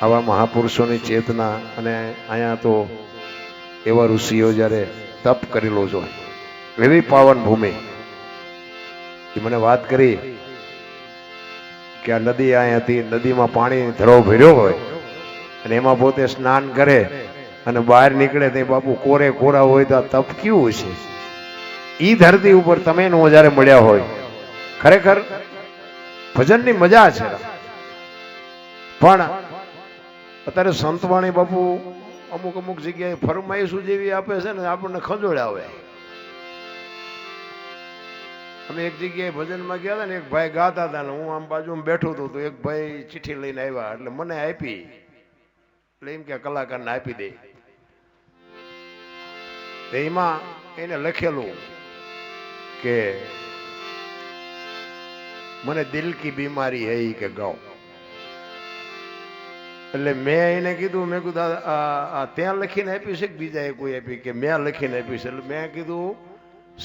આવા મહાપુરુષોની ચેતના અને અહીંયા તો એવા ઋષિઓ જ્યારે તપ કરેલો જો એવી પાવન ભૂમિ એ મને વાત કરી કે આ નદી અહીંયા હતી, નદીમાં પાણી ધરો ભર્યો હોય અને એમાં પોતે સ્નાન કરે અને બહાર નીકળે તે બાપુ કોરે કોરા હોય તો આ તપ કેવું છે. ઈ ધરતી ઉપર તમે નો જ્યારે મળ્યા હોય ખરેખર ભજનની મજા છે. પણ અત્યારે સંતવાણી બાપુ અમુક અમુક જગ્યાએ ફરમાઈશું જેવી આપે છે ને આપણને ખંજોળાવે. અમે એક જગ્યાએ ભજનમાં ગયા હતા ને એક ભાઈ ગાતા હતા ને હું આમ બાજુમાં બેઠો હતો તો એક ભાઈ ચિઠ્ઠી લઈને આવ્યા એટલે મને આપી એટલે એમ કે કલાકારને આપી દે. એમાં એને લખેલું કે મને દિલ કી બીમારી હૈ કે ગાઓ. એટલે મેં એને કીધું, મેં કીધું ત્યાં લખીને આપી છે કે બીજાએ કોઈ આપી કે મેં લખીને આપી છે. એટલે મેં કીધું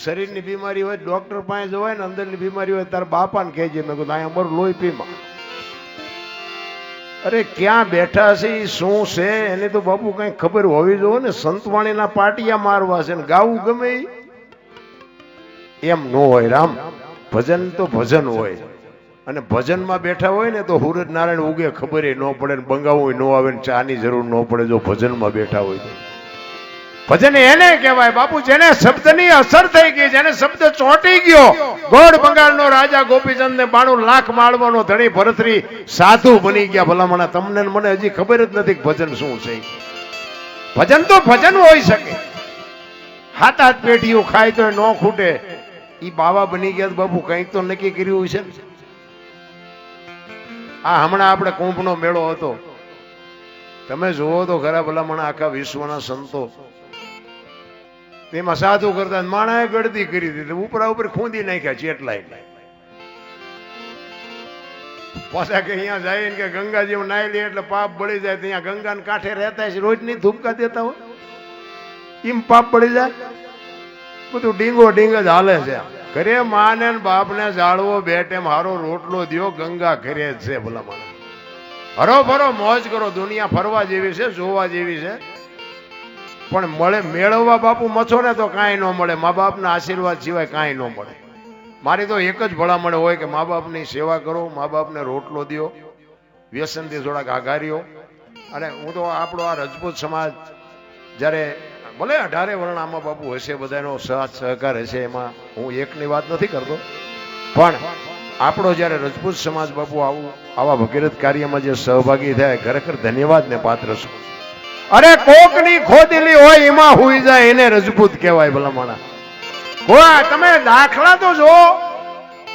શરીરની બીમારી હોય ડોક્ટર પાસે જવાય ને અંદરની બીમારી હોય તારા બાપાને કહેજે. મેં કીધું અહીંયા અમારું લોહી પીમાં. અરે ક્યાં બેઠા છે શું છે એની તો બાપુ કઈ ખબર હોવી જોઈએ ને. સંતવાણીના પાટિયા મારવા છે ને ગાવું ગમે એમ ન હોય. રામ ભજન તો ભજન હોય અને ભજનમાં બેઠા હોય ને તો સૂરજ નારાયણ ઉગે ખબર ન પડે ને બંગાવું ન આવે ને ચાની જરૂર ન પડે જો ભજનમાં બેઠા હોય તો. ભજન એને કહેવાય બાપુ જેને શબ્દની અસર થઈ ગઈ, જેને શબ્દ ચોંટી ગયો. ગોળ બંગાળનો રાજા ગોપીચંદ ને 92 લાખ માળવાનો ધણી ભરતરી સાધુ બની ગયા. ભલામણા તમને મને હજી ખબર જ નથી કે ભજન શું છે. ભજન તો ભજન હોઈ શકે. હાથ હાથ પેઢીઓ ખાય તો ન ખૂટે. ઈ બાવા બની ગયા બાપુ કંઈક તો નક્કી કર્યું છે. આ હમણાં આપણે કુંભનો મેળો હતો તમે જુઓ તો ખરા ભલામણા આખા વિશ્વના સંતો તેમાં સાધુ કરતા માણાએ ગળદી કરી દીધી, ઉપરા ઉપર ખૂંદી નાખ્યા ચેટલાય. પાછા કે અહીંયા જાય ને કે ગંગાજી નાઈ લે એટલે પાપ બળી જાય. ત્યાં ગંગાને કાંઠે રહેતા છે રોજ ની ધૂપકા દેતા હોય એમ પાપ બળી જાય. બધું ડીંગો ડીંગ જ હાલે છે. ઘરે માને બાપને જાળવો બે ટાઈમ હારો રોટલો દ્યો. ગંગા ઘરે જ છે ભલામણ. હરો ભરો મોજ કરો. દુનિયા ફરવા જેવી છે, જોવા જેવી છે. પણ મળે મેળવવા બાપુ મથો ને તો કાંઈ ન મળે. મા બાપના આશીર્વાદ સિવાય કાંઈ ન મળે. મારી તો એક જ ભલામણ હોય કે મા બાપની સેવા કરો, મા બાપને રોટલો દ્યો, વ્યસનથી થોડાક આઘાર્યો. અને હું તો આપણો આ રજપૂત સમાજ જ્યારે ભલે 18 વર્ણામાં બાપુ હશે, બધાનો સાથ સહકાર હશે, એમાં હું એકની વાત નથી કરતો. પણ આપણો જ્યારે રજપૂત સમાજ બાપુ આવા ભગીરથ કાર્યમાં જે સહભાગી થાય ખરેખર ધન્યવાદને પાત્ર છું. અરે કોકની ખોદેલી હોય એમાં હુઈ જાય એને રજપૂત કહેવાય ભલામણા. તમે દાખલા તો જો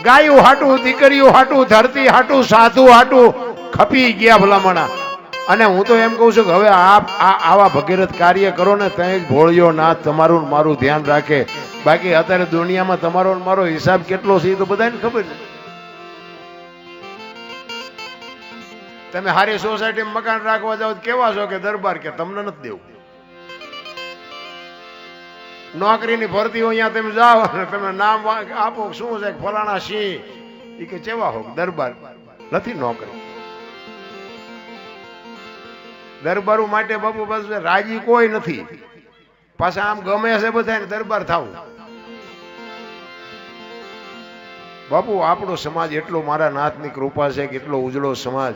ગાયું હાટું, દીકરીઓ હાટું, ધરતી હાટું, સાધુ હાટું ખપી ગયા ભલામણા. અને હું તો એમ કહું છું કે હવે આવા ભગીરથ કાર્ય કરો ને ત્યાં જ ભોળિયો નાથ તમારું મારું ધ્યાન રાખે. બાકી અત્યારે દુનિયામાં તમારો મારો હિસાબ કેટલો છે એ તો બધાને ખબર છે. તમે હારી સોસાયટીમાં મકાન રાખવા જાઓ કેવા છો કે દરબાર કે તમને નથી દેવું. નોકરીની ભરતી હોય અહીંયા તમે જાઓ અને તમે નામ આપો શું છે ફલાણા સિંહ એ કે કેવા હો દરબાર નથી નોકરી. દરબારો માટે બાપુ બસ રાજી કોઈ નથી. પાછા આમ ગમે છે બધાને દરબાર થવું. બાપુ આપણો સમાજ એટલો મારા નાથની કૃપા છે કે એટલો ઉજળો સમાજ.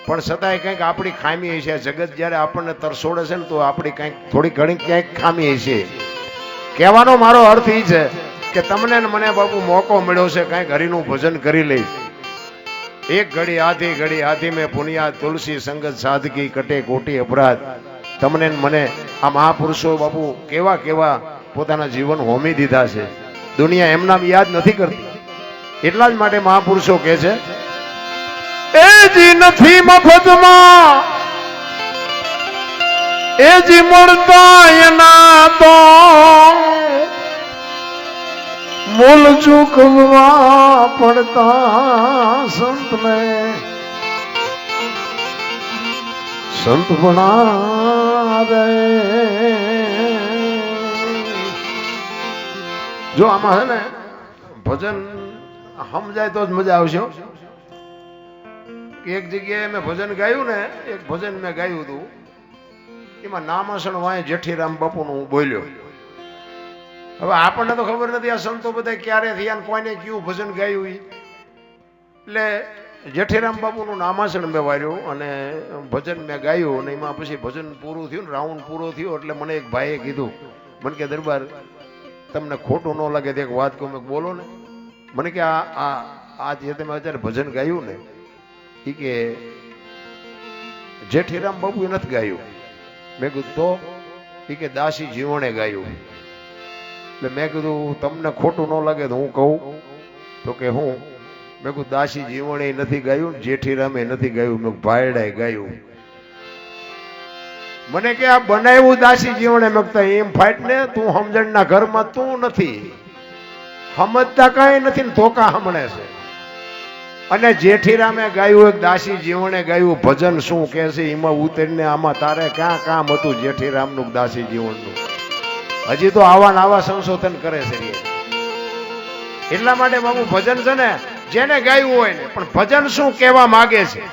પણ છતાંય કંઈક આપણી ખામી છે. જગત જ્યારે આપણને તરસોડે છે ને તો આપણી કંઈક થોડી ઘણી ક્યાંક ખામી છે. કહેવાનો મારો અર્થ એ છે કે તમને ને મને બાપુ મોકો મળ્યો છે કંઈક હરિનું ભજન કરી લઈ. એક ઘડી આધી મેં પુનિયા તુલસી સંગત સાધકી કટે કોટી અપરાધ. તમને મને આ મહાપુરુષો બાપુ કેવા કેવા પોતાના જીવન હોમી દીધા છે. દુનિયા એમના યાદ નથી કરતી. એટલા જ માટે મહાપુરુષો કહે છે એ જી નથી મફતમાં એ જી મળતા એના તો મૂલ ચૂકવવા પડતા સંતને સંત બનાવે. જો આમાં છે ને ભજન સમજાય તો જ મજા આવશે. એક જગ્યાએ મેં ભજન ગાયું ને, એક ભજન મેં ગાયું હતું, એમાં નામાસણ વાય જેઠીરામ બાપુનું હું બોલ્યો. હવે આપણને તો ખબર નથી આ સંતો બધા ક્યારે થયા ને કોઈને કયું ભજન ગાયું. એટલે જેઠીરામ બાપુનું નામાસણ મેં વાર્યું અને ભજન મેં ગાયું અને એમાં પછી ભજન પૂરું થયું ને રાઉન્ડ પૂરો થયો એટલે મને એક ભાઈએ કીધું, મને કે દરબાર તમને ખોટું ન લાગે તો એક વાત કહું. મેં બોલો ને. મને કે આ જે તમે અત્યારે ભજન ગાયું ને એ કે જેઠીરામ બાપુએ નથી ગાયું. મેં કીધું તો? એ કે દાસી જીવણે ગાયું. એટલે મેં કીધું તમને ખોટું ન લાગે તો હું કહું? તો કે હું? મેં કીધું દાસી જીવણે નથી ગાયું, જેઠીરામે નથી ગાયું, મેં ભાયડાએ ગાયું. મને કે આ બનાવ્યું દાસી જીવણે. મેં કીધું એમ ફાઈટ ને, તું સમજણના ઘરમાં તું નથી સમજતા, કઈ નથી ને ધોકા હમણે છે. અને જેઠીરામે ગાયું એક દાસી જીવણે ગાયું ભજન શું કે છે એમાં ઉતરીને આમાં તારે ક્યાં કામ હતું જેઠીરામનું દાસી જીવનનું? હજી તો આવા આવા સંશોધન કરે છે. એટલા માટે બાબુ ભજન છે ને જેને ગાયું હોય ને, પણ ભજન શું કહેવા માંગે છે.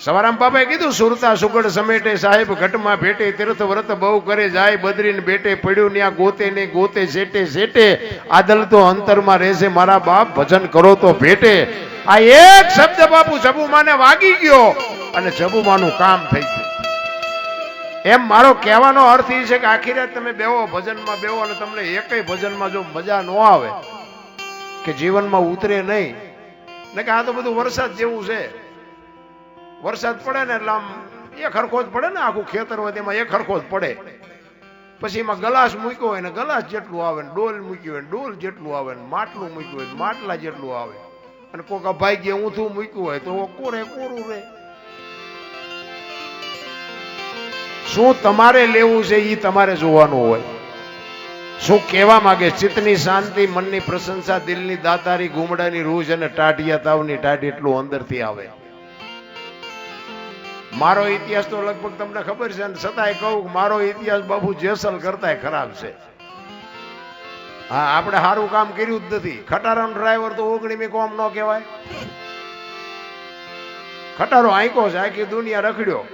સવારામ બાપાએ કીધું, સુરતા સુગડ સમેટે સાહેબ ઘટમાં ભેટે, તીર્થ વ્રત બહુ કરે જાય બદરીને બેટે, પડ્યું ત્યાં ગોતે ને ગોતે સેટે સેટે, આદલ તો અંતરમાં રહેશે મારા બાપ, ભજન કરો તો ભેટે. આ એક શબ્દ બાપુ જબુમાને વાગી ગયો અને જબુમાનું કામ થઈ ગયું. એમ મારો કહેવાનો અર્થ એ છે કે આખી રાત તમે બેહો ભજનમાં બેહો અને તમને એકેય ભજનમાં જો મજા ન આવે કે જીવનમાં ઉતરે નહીં ને, કે આ તો બધું વરસાદ જેવું છે. વરસાદ પડે ને એટલે આમ એક હરખો જ પડે ને, આખું ખેતર હોય તેમાં એક હરખો જ પડે. પછી એમાં ગલાસ મૂક્યો હોય ને ગલાસ જેટલું આવે ને, ડોલ મૂક્યું હોય ને ડોલ જેટલું આવે ને, માટલું મૂક્યું હોય ને માટલા જેટલું આવે, અને કોક અભાગ્ય ઊંધું મૂક્યું હોય તો કોરે કોરું રહે. શું તમારે લેવું છે એ તમારે જોવાનું હોય. શું કહેવા માંગે? ચિત્તની શાંતિ, મનની પ્રશંસા, દિલની દાતારી, ગુમડાની રૂજ અને ટાઢિયા તાવની ટાઢી એટલું અંદરથી આવે. મારો ઇતિહાસ તો લગભગ તમને ખબર છે, અને છતાંય કહું મારો ઇતિહાસ બાબુ જેસલ કરતાય ખરાબ છે. હા, આપણે સારું કામ કર્યું જ નથી. ખટારાનો ડ્રાઈવર તો ઓગણીમી કોમ ન કહેવાય. ખટારો આંકો છે, આખી દુનિયા રખડ્યો.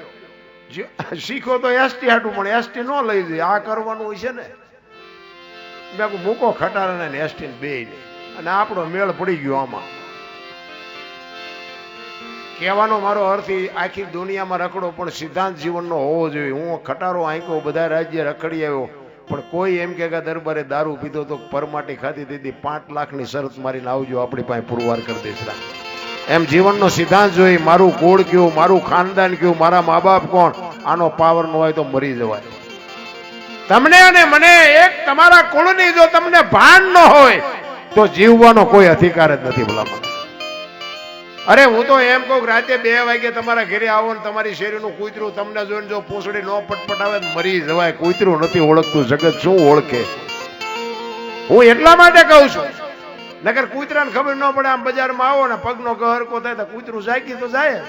શીખો તો એસટી હાટું, પણ એસટી ન લઈ જાય. આ કરવાનું હોય છે ને. મેં મૂકો ખટારાને ને એસટી બે, અને આપણો મેળ પડી ગયો આમાં. કહેવાનો મારો અર્થ આખી દુનિયામાં રખડો પણ સિદ્ધાંત જીવનનો હોવો જોઈએ. હું ખટારો આંકો બધા રાજ્ય રખડી આવ્યો, પણ કોઈ એમ કે દરબારે દારૂ પીધો તો પરમાટી ખાધી દીધી, 5 લાખની શરત મારીને આવજો, આપણી પાસે પુરવાર કરી દઈશ. એમ જીવનનો સિદ્ધાંત જોઈ. મારું કુળ કયું, મારું ખાનદાન કયું, મારા મા બાપ કોણ, આનો પાવર ન હોય તો મરી જવાય. તમને અને મને એક તમારા કુળની જો તમને ભાન ન હોય તો જીવવાનો કોઈ અધિકાર જ નથી. ભલામણ અરે હું તો એમ કહું, રાતે 2 વાગે તમારા ઘરે આવો ને તમારી શેરીનું કૂતરું તમને જોઈને જો પૂંછડી નો પટપટાવે મરી જવાય. કૂતરું નથી ઓળખતું, જગત શું ઓળખે? હું એટલા માટે કહું છું, નકર કૂતરાને ખબર ન પડે. આમ બજારમાં આવો ને પગનો ગહરકો થાય તો કૂતરું જાગી તો જાય.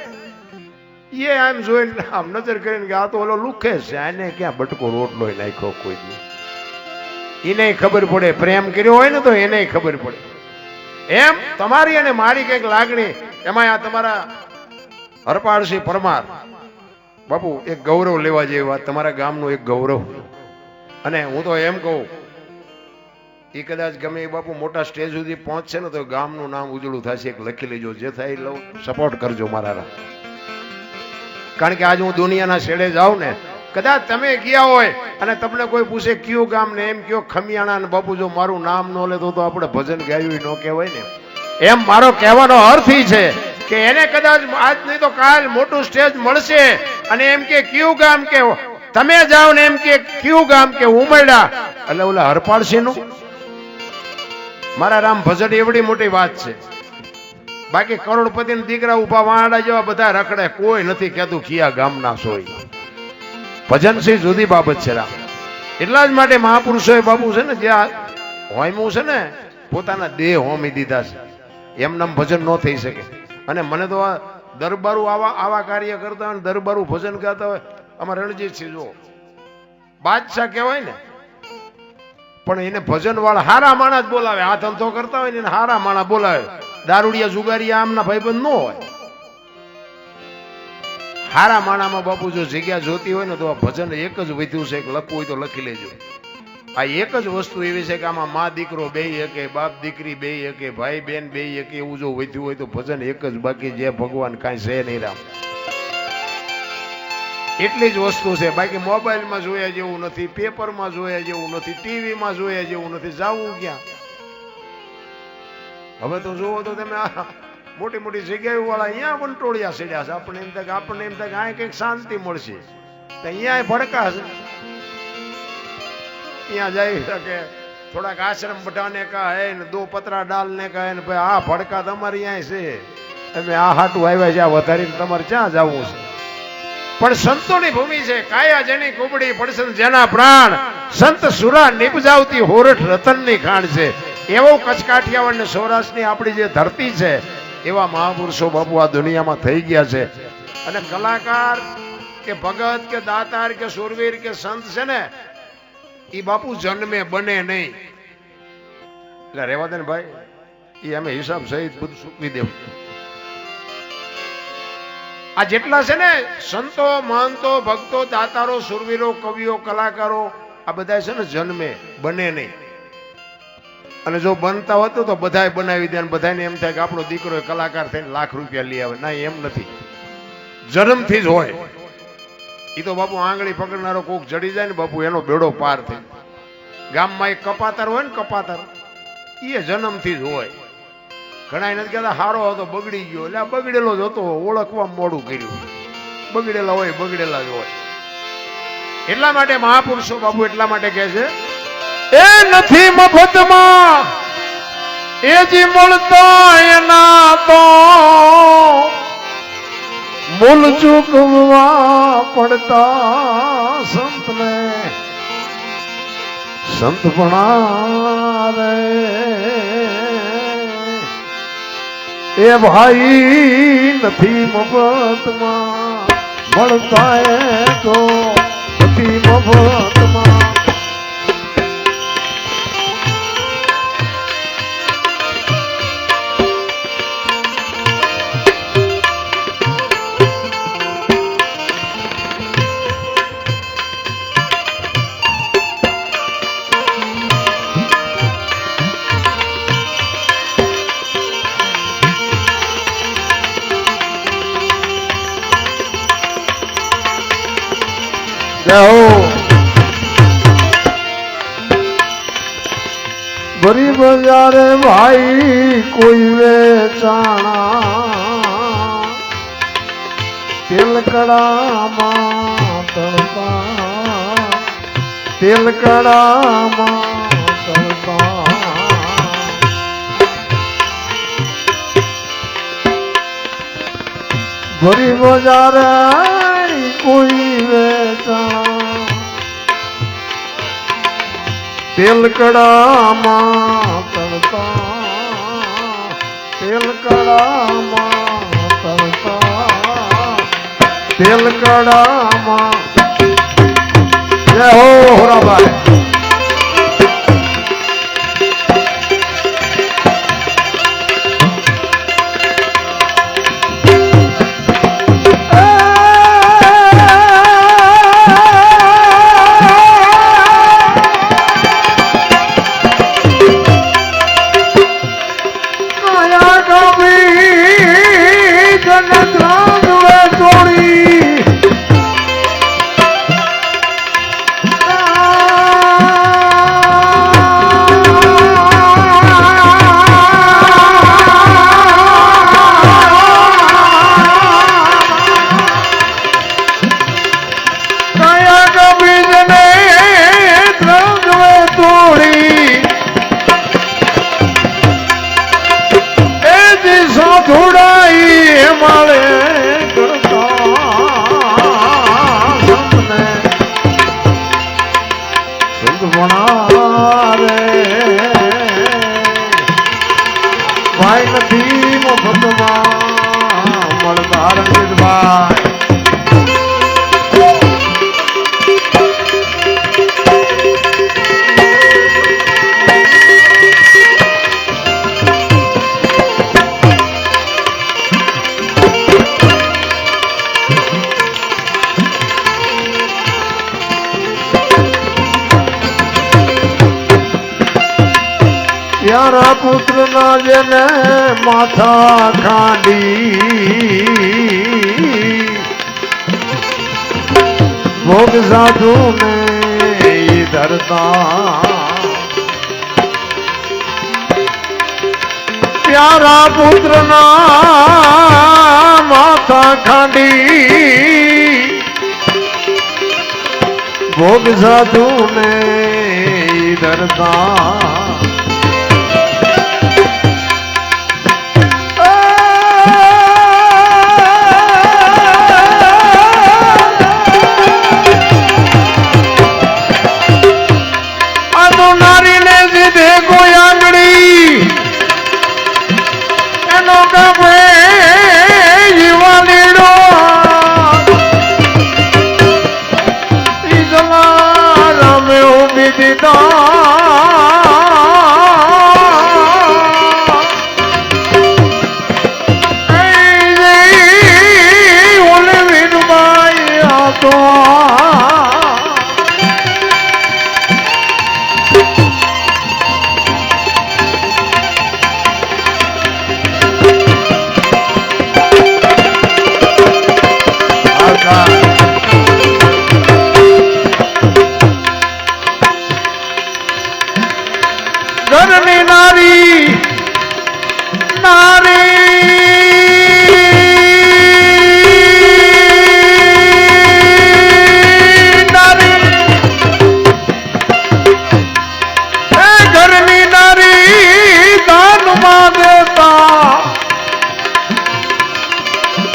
એ આમ જોઈને આમ નજર કરીને કે આ તો ઓલો લુખે છે, આને ક્યાં બટકો રોટલો નાખ્યો કોઈ દી. એને ખબર પડે. પ્રેમ કર્યો હોય ને તો એને ખબર પડે. એમ તમારી અને મારી કઈક લાગણી, એમાં આ તમારા હરપાળસિંહ પરમાર બાપુ એક ગૌરવ લેવા જેવી વાત, તમારા ગામનું એક ગૌરવ. અને હું તો એમ કહું, એ કદાચ ગમે એ બાપુ મોટા સ્ટેજ સુધી પહોંચશે ને તો ગામનું નામ ઉજળું થશે. એક લખી લેજો, જે થાય લઉં સપોર્ટ કરજો મારા. કારણ કે આજે હું દુનિયાના છેડે જાઉં ને, કદાચ તમે ગયા હોય અને તમને કોઈ પૂછે કયું ગામ ને, એમ કયો ખમિયાણા ને બાપુ જો મારું નામ ન લેતો તો આપણે ભજન ગાયું ન કહેવાય ને. એમ મારો કહેવાનો અર્થ છે કે એને કદાચ આજ નહીં તો કાલ મોટું સ્ટેજ મળશે અને એમ કે કયું ગામ કે તમે જાઓ ને એમ કે કયું ગામ કે ઉમરડા, એટલે ઓલા હરપાળસિંહ નું મારા રામ ભજન એવડી મોટી વાત છે. બાકી કરોડપતિ ના દીકરા ઉભા વાંડા જેવા બધા રખડે, કોઈ નથી કહેતું કિયા ગામના સોય. ભજન છે જુદી બાબત છે રામ. એટલા જ માટે મહાપુરુષોએ બાબુ છે ને જ્યાં હોમ્યું છે ને, પોતાના દેહ હોમી દીધા છે. એમનામ ભજન ન થઈ શકે. અને મને તો આ દરબારું આવા કાર્ય કરતા હોય, દરબારું ભજન ગાતા હોય. અમારા રણજીતસિંહ જો બાદશાહ કહેવાય ને, પણ એને ભજન વાળા હારા માણસ બોલાવે. આ ધંધો કરતા હોય ને એને હારા માણસ બોલાવે. દારૂડિયા જુગારિયા આમના ભાઈબંધ ન હોય. હારા માણામાં બાપુ જો જગ્યા જોતી હોય ને તો આ ભજન એક જ વધ્યું છે કે લખવું હોય તો લખી લેજો. આ એક જ વસ્તુ એવી છે કે આમાં મા દીકરો બે એકે, બાપ દીકરી બે એકે, ભાઈ બેન બે એકે, એવું જો વધ્યું હોય તો ભજન એક જ. બાકી જે ભગવાન કાંઈ છે નહીં રામ, એટલી જ વસ્તુ છે. બાકી મોબાઈલમાં જોયા જેવું નથી, પેપરમાં જોયા જેવું નથી, ટીવીમાં જોયા જેવું નથી. જાવું ક્યાં? હવે તો જુઓ તો તમે મોટી મોટી જગ્યાઓ વાળા અહીંયા વંટોળિયા સીડ્યા છે. આપણને એમ થાય કે આ કંઈક શાંતિ મળશે, અહીંયા ભડકા છે. यहाँ जाई सके थोड़ा आश्रम बढ़ाने का है न 2 पतरा डालने का है न भाई आ भड़का तमारे यहाँ से તમે આ હાટું આવ્યા છે, આ વધારીને તમારે ક્યાં જવું છે? પણ સંતોની ભૂમિ છે. કાયા જેની કુબડી પડશે જેના પ્રાણ, સંત સુરા નિપજાવતી હોરઠ રતનની ખાણ છે. એવો કચ્છ કાઠિયાવાડ ને સૌરાષ્ટ્રની આપણી જે ધરતી છે, એવા મહાપુરુષો બાપુ આ દુનિયામાં થઈ ગયા છે. અને કલાકાર કે ભગત કે દાતાર કે સુરવીર કે સંત છે ને, ઈ બાપુ જન્મે બને નહીં. એટલે રેવા દે ને ભાઈ, એ અમે હિસાબ સહિત બધું સૂકવી દેવું. આ જેટલા છે ને સંતો, મહંતો, ભક્તો, દાતારો, સુરવીરો, કવિઓ, કલાકારો, આ બધા છે ને જન્મે બને નહીં. અને જો બનતા હોતું તો બધાય બનાવી દે, બધાને એમ થાય કે આપણો દીકરો કલાકાર થઈને લાખ રૂપિયા લઈ આવે. ના, એમ નથી, જન્મથી જ હોય. એ તો બાપુ આંગળી પકડનારો કોક જડી જાય ને બાપુ, એનો બેડો પાર થઈ. ગામમાં એક કપાતર હોય ને, કપાતર, એ જન્મથી જ હોય. ઘણા નથી કહેતા હારો હતો બગડી ગયો, એટલે આ બગડેલો જ હતો, ઓળખવા મોડું કર્યું. બગડેલા હોય બગડેલા જ હોય. એટલા માટે મહાપુરુષો બાપુ એટલા માટે કહે છે, એ નથી મફતમાં એ જી મળતા એના તો મૂલ ચૂકવવા પડતા સંતને સંતપણા રે. એ ભાઈ નથી મફતમાં મળતા એ તો નથી મફતમાં. ગરીબ જ્યારે ભાઈ કોઈ વેચાણા તેલકડામાં તળતા, તેલકડામાં તળતા. ગરીબ જ્યારે કોઈ વેચાણા તેલકડામાં તળતા, તેલકડામાં તળતા, તેલકડામાં. જય હો હોરાભાઈ. પ્યારા પુત્ર ના જેને માથા ખાંડી ભોગ સાધુ ને ધરતા પ્યારા પુત્ર ના માથા ખાંડી ભોગ સાધુ ને ધરતા ઘરની નારી દાનમાં દેતા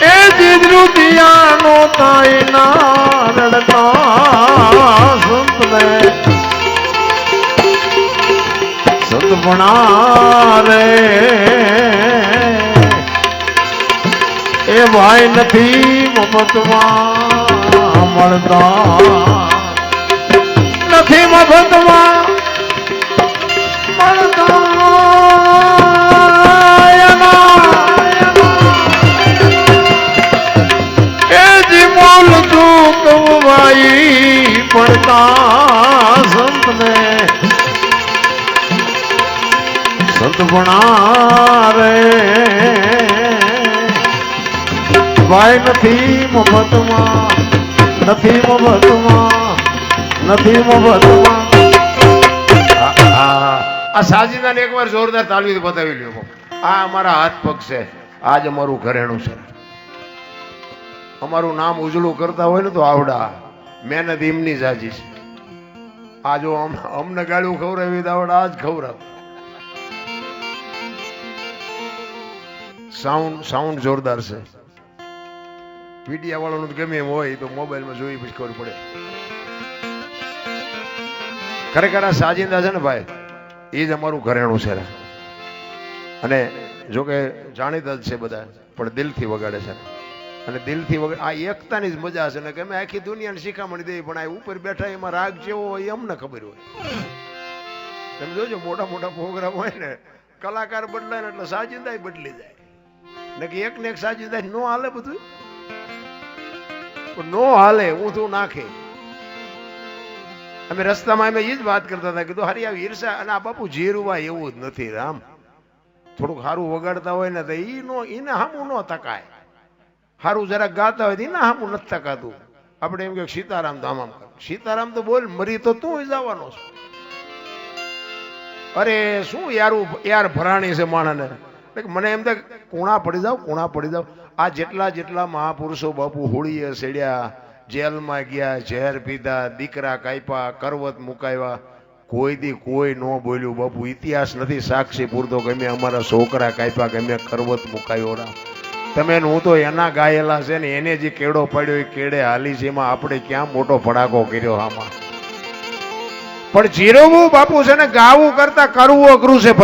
એ જીદરૂપિયાનો તાઈ ના રડતા સંતને સતપણા રે એ ભાઈ નથી મફતમાં મળતા નથી મફતમાં મળતા એ જીમોલ ચૂકવાઈ પડતા સંતને સતપણા રે ભાઈ નથી મફતમાં નથી મફતમાં નથી મફતમાં આ સાજીદાને એકવાર જોરદાર તાળીથી બતાવી લ્યો આ અમારા હાથ પગ છે આજ અમારું ઘરેણું છે અમારું નામ ઉજળું કરતા હોય ને તો આવડા મહેનત એમની જાજી છે આ જો અમને ગાળું ખવડાવી તો આવડા આજ ખવડાવ સાઉન્ડ જોરદાર છે વિડિયા વાળાનું ગમે એમ હોય તો મોબાઈલમાં જોઈ પછી ખબર પડે ખરેખર આ સાજિંદા છે ને ભાઈ એ જ અમારું ઘરેણું છે અને જો કે જાણીતા જ છે બધા પણ દિલથી વગાડે છે અને દિલથી વગાડે આ એકતાની જ મજા છે ને કે અમે આખી દુનિયાને શીખામણી દઈએ પણ આ ઉપર બેઠા એમાં રાગ જેવો હોય અમને ખબર હોય તમે જોજો મોટા મોટા પ્રોગ્રામ હોય ને કલાકાર બદલાય ને એટલે સાજિંદા બદલી જાય ને કે એક ને એક સાજિંદા નો હાલે બધું નો હાલે ઊંધું નાખે અમે રસ્તામાં અમે એ જ વાત કરતા હતા કીધું હરી આવી ઈર્ષા અને આ બાપુ જીરવા એવું જ નથી રામ થોડુંક સારું વગાડતા હોય ને તો એને હામું ન તકાય સારું જરાક ગાતા હોય તો એને હામું નથી તકાતું આપણે એમ કે સીતારામ તો આમ સીતારામ તો બોલ મરી તો તું જવાનો છો અરે શું યાર ભરાણી છે માણસને મને એમ થાય કુણા પડી જાવ આ જેટલા મહાપુરુષો બાપુ હોળીએ સેડ્યા જેલમાં ગયા ઝેર પીધા દીકરા કાપ્યા કરવત મુકાવ્યા કોઈ દી કોઈ ન બોલ્યું બાપુ ઇતિહાસ નથી સાક્ષી પૂરતો ગમે અમારા છોકરા કાપ્યા ગમે કરવત મુકાયો રા તમે હું તો એના ગાયેલા છે ને એને જે કેડો પડ્યો એ કેડે હાલી છે એમાં આપણે ક્યાં મોટો ભડાકો કર્યો આમાં પણ જીરવવું બાપુ છે ને ગાવું કરતા કરવું અઘરું છે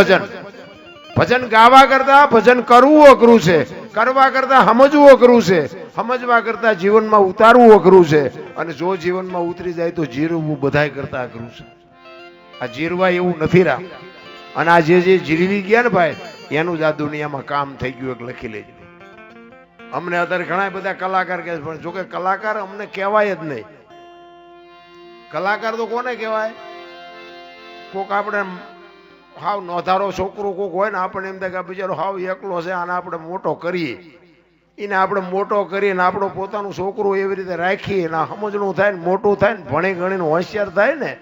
ભજન ગાવા કરતા ભજન કરવું અઘરું છે કરવા કરતા સમજવું અઘરું છે સમજવા કરતા જીવનમાં ઉતારવું અઘરું છે અને જો જીવનમાં ઉતરી જાય તો જીરવવું બધાય કરતા અઘરું છે આ જીરવા એવું નથી રામ અને આ જે જીરવી ગયા ને ભાઈ એનું જ આ દુનિયામાં કામ થઈ ગયું એક લખી લેજો અમને અત્યારે ઘણા બધા કલાકાર કહે છે પણ જોકે કલાકાર અમને કહેવાય જ નહીં કલાકાર તો કોને કહેવાય કોક આપણે હાવ નોધારો છોકરો કોક હોય ને આપણને એમ થાય કે આ બિચારો હાવ એકલો છે, આને આપણે મોટો કરીએ, એને આપણે મોટો કરીને આપણો પોતાનું છોકરું એવી રીતે રાખીએ ને સમજણું થાય ને મોટું થાય ને ભણી ગણીને હોશિયાર થાય ને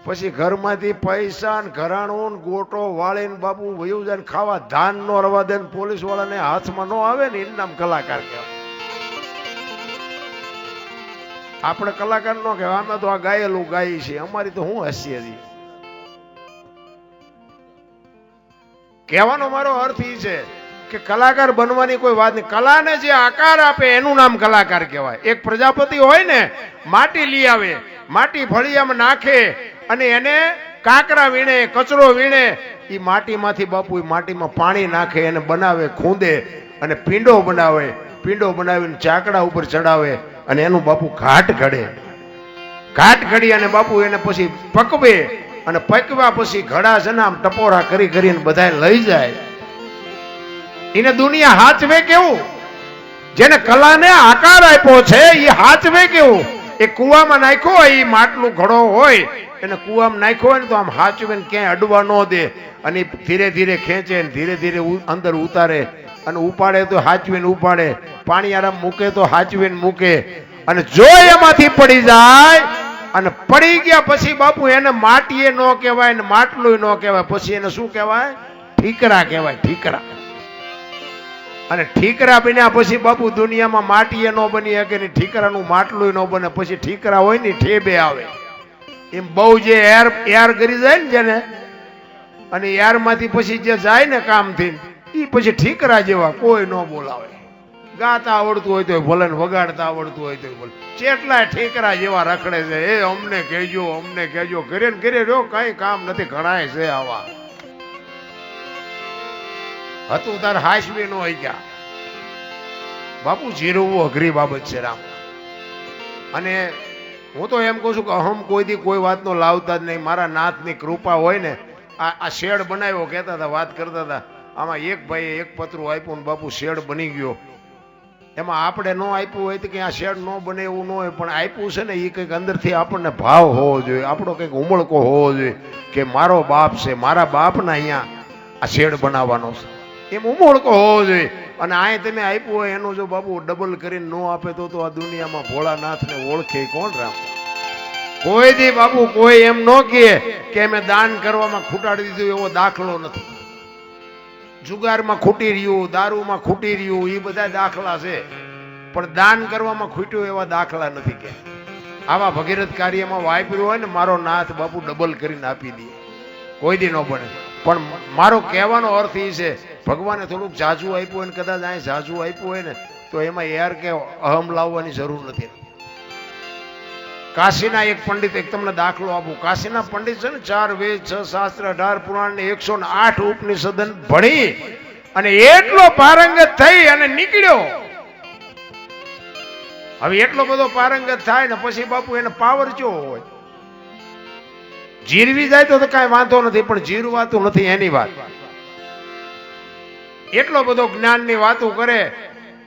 પછી ઘરમાંથી પૈસા ને ઘરાણું ને ગોટો વાળીને બાપુ વયું જાય ને ખાવા ધાન નો રવા દે ને પોલીસ વાળાને હાથમાં ન આવે ને એનું નામ કલાકાર કહેવાય. આપણે કલાકાર નો કહેવાય, અમે તો આ ગાયેલું ગાઈ છે, અમારી તો હું હસીએ છીએ. કહેવાનો મારો અર્થ એ છે કે કલાકાર બનવાની કોઈ વાત નહીં. કલાને જે આકાર આપે એનું નામ કલાકાર કહેવાય. એક પ્રજાપતિ હોય ને, માટી લઈ આવે, માટી ફળિયામાં નાખે અને એને કાંકરા વીણે, કચરો વીણે, એ માટીમાંથી બાપુ એ માટીમાં પાણી નાખે, એને બનાવે, ખૂંદે અને પીંડો બનાવે, પીંડો બનાવીને ચાકડા ઉપર ચડાવે અને એનું બાપુ ઘાટ ઘડે, ઘાટ ઘડી અને બાપુ એને પછી પકવે અને પકવા પછી ઘડા છે ને આમ ટપોરા કરી કરીને બધા લઈ જાય. એને દુનિયા હાચવે કેવું? જેને કલાને આકાર આપ્યો છે એ હાચવે કેવું? એ કુવામાં નાખ્યો હોય, એ માટલું ઘડો હોય, એને કુવામાં નાખ્યો હોય ને તો આમ હાચવે ને ક્યાંય અડવા ન દે અને ધીરે ધીરે ખેંચે ને ધીરે ધીરે અંદર ઉતારે અને ઉપાડે તો હાચવીને ઉપાડે, પાણી આરામ મૂકે તો હાચવીને મૂકે. અને જો એમાંથી પડી જાય અને પડી ગયા પછી બાપુ એને માટીએ ન કહેવાય ને માટલું ન કહેવાય, પછી એને શું કહેવાય? ઠીકરા કહેવાય, ઠીકરા. અને ઠીકરા બન્યા પછી બાપુ દુનિયામાં માટીએ ન બની શકે ને ઠીકરાનું માટલું ન બને. પછી ઠીકરા હોય ને ઠેબે આવે. એમ બહુ જે એર કરી જાય ને જેને, અને યારમાંથી પછી જે જાય ને કામથી, એ પછી ઠીકરા જેવા કોઈ ન બોલાવે. ગાતા આવડતું હોય તો ભલે ને વગાડતા આવડતું હોય તો બોલે. કેટલાય ઠીકરા જેવા રખડે છે, એ અમને કહેજો, અમને કહેજો, ઘરે ને ઘરે રહ્યો, કઈ કામ નથી, ઘણાય છે આવા. હતું તાર હાશવી નો હોય ગયા બાપુ. જીરવું અઘરી બાબત છે રામ. અને હું તો એમ કહું છું કે અહમ કોઈ દી કોઈ વાતનો લાવતા જ નહીં. મારા નાથની કૃપા હોય ને. આ શેડ બનાવ્યો, કહેતા હતા, વાત કરતા હતા, આમાં એક ભાઈએ એક પતરું આપ્યું ને બાપુ શેડ બની ગયો. એમાં આપણે ન આપ્યું હોય તો કે આ શેડ ન બને એવું ન હોય, પણ આપ્યું છે ને એ કંઈક અંદરથી આપણને ભાવ હોવો જોઈએ, આપણો કંઈક ઉમળકો હોવો જોઈએ કે મારો બાપ છે, મારા બાપના અહીંયા આ શેડ બનાવવાનો છે, એમ ઉમળકો હોવો જોઈએ. અને આ તમે આપ્યું હોય એનું જો બાપુ ડબલ કરીને ન આપે તો આ દુનિયામાં ભોળાનાથને ઓળખે કોણ રામ? કોઈ દી બાપુ કોઈ એમ ન કહે કે અમે દાન કરવામાં ખૂટાડી દીધું એવો દાખલો નથી. જુગારમાં ખૂટી રહ્યું, દારૂમાં ખૂટી રહ્યું, એ બધા દાખલા છે, પણ દાન કરવામાં ખૂટ્યું એવા દાખલા નથી. કે આવા ભગીરથ કાર્યમાં વાપર્યું હોય ને મારો નાથ બાપુ ડબલ કરીને આપી દે, કોઈ દી ન બને. પણ મારો કહેવાનો અર્થ એ છે, ભગવાને થોડુંક જાજુ આપ્યું હોય ને કદાચ અહીં જાજુ આપ્યું હોય ને તો એમાં યાર કે અહમ લાવવાની જરૂર નથી. કાશીના એક પંડિત, એક તમને દાખલો આપું. કાશીના પંડિત છે ને 4 વેદ 6 શાસ્ત્ર 18 પુરાણ ને 108 ઉપનિષદ ભણી અને એટલો પારંગત થઈ અને નીકળ્યો. હવે એટલો બધો પારંગત થાય ને પછી બાપુ એને પાવર કેવો હોય? જીરવી જાય તો કઈ વાંધો નથી, પણ જીરવાતું નથી એની વાત. એટલો બધો જ્ઞાનની વાતો કરે,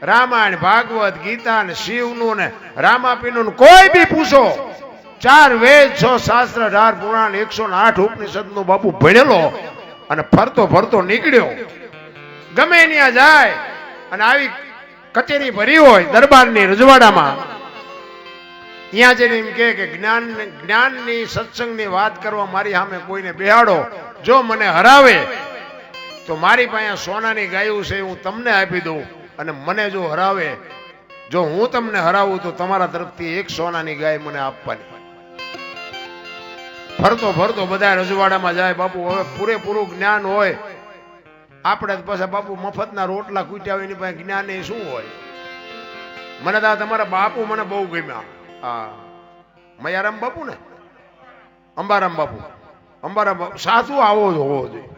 રામાયણ, ભાગવત, ગીતા ને શિવનું ને રામાપીનું કોઈ બી પૂછો, 4 વેદ 6 શાસ્ત્ર 18 પુરાણ 108 ઉપનિષદ નું બાપુ ભણેલો અને ફરતો ફરતો નીકળ્યો. ગમે ત્યાં જાય અને આવી કચેરી ભરી હોય દરબારની રજવાડામાં, ત્યાં જઈને એમ કે જ્ઞાનની સત્સંગની વાત કરવા મારી સામે કોઈને બેહાડો, જો મને હરાવે તો મારી પાસે સોનાની ગાયું છે, હું તમને આપી દઉં, અને મને જો હરાવે, જો હું તમને હરાવું તો તમારા તરફથી 1 સોનાની ગાય મને આપવાની. ફરતો ફરતો બધા રજવાડામાં જાય બાપુ. હવે પૂરેપૂરું જ્ઞાન હોય. આપણે પાછા બાપુ મફતના રોટલા કૂટ્યા હોય, એની પાસે જ્ઞાન એ શું હોય? મને તો તમારા બાપુ મને બહુ ગમ્યા. હા, મયારામ બાપુ ને અંબારામ બાપુ, અંબારામ બાપુ સાચું આવો જ હોવો જોઈએ.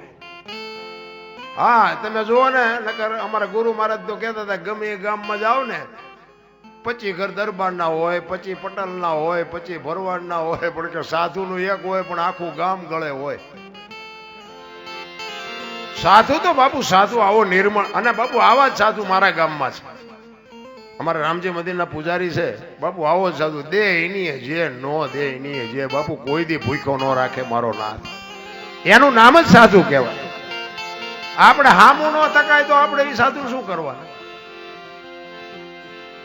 હા, તમે જુઓ ને, નકર અમારા ગુરુ મહારાજ તો કહેતા હતા ગમે એ ગામમાં જાઓ ને 25 ઘર દરબારના હોય, 25 પટેલના હોય, 25 ભરવાડના હોય, પણ કે સાધુનું એક હોય પણ આખું ગામ ગળે હોય. સાધુ તો બાપુ સાધુ આવો નિર્મળ, અને બાપુ આવા જ સાધુ મારા ગામમાં છે. અમારા રામજી મંદિરના પૂજારી છે બાપુ, આવો જ સાધુ. દે એની જે નો દે એની જે બાપુ કોઈ દી ભૂખ્યો ન રાખે મારો નાથ. એનું નામ જ સાધુ કહેવાય. આપણે હામું ન તકાય તો આપણે એ સાધુ શું કરવાના?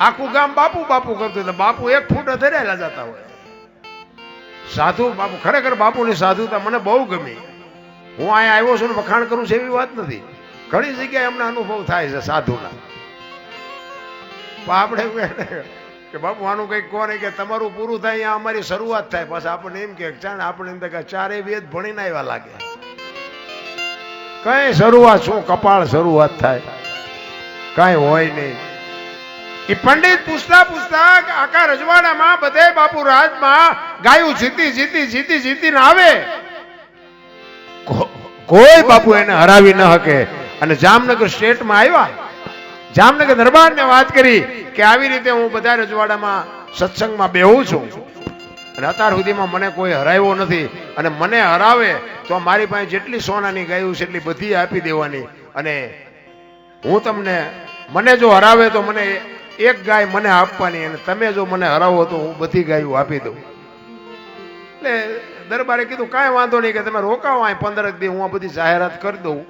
આખું ગામ બાપુ બાપુ કરતું એટલે બાપુ 1 ફૂટ ધરેલા જતા હોય. સાધુ બાપુ ખરેખર બાપુની સાધુતા મને બહુ ગમી. હું અહીંયા આવ્યો છું ને વખાણ કરું છું એવી વાત નથી. ઘણી જગ્યાએ અમને અનુભવ થાય છે સાધુના. આપણે કે બાપુ આનું કંઈક કોને કે તમારું પૂરું થાય અહીંયા અમારી શરૂઆત થાય. પાછા આપણને એમ કે આપણે એમ કે 4 વેદ ભણીને આવ્યા લાગે. કઈ શરૂઆત શું કપાળ શરૂઆત થાય કઈ હોય નહીં. એ પંડિત પૂછતા પૂછતા આખા રજવાડામાં બધે બાપુ રાજમાં ગાયું જીતીને આવે. કોઈ બાપુ એને હરાવી ન શકે. અને જામનગર સ્ટેટમાં આવ્યા. જામનગર દરબારને વાત કરી કે આવી રીતે હું બધા રજવાડામાં સત્સંગમાં બેહું છું અને અત્યાર સુધીમાં મને કોઈ હરાવ્યો નથી. અને મને હરાવે તો મારી પાસે જેટલી સોનાની ગાયું છે એટલી બધી આપી દેવાની. અને હું તમને મને જો હરાવે તો મને 1 ગાય મને આપવાની. અને તમે જો મને હરાવો તો હું બધી ગાયું આપી દઉં. એટલે દરબારે કીધું કાંઈ વાંધો નહીં કે તમે રોકાવો. 15 દી હું આ બધી જાહેરાત કરી દઉં.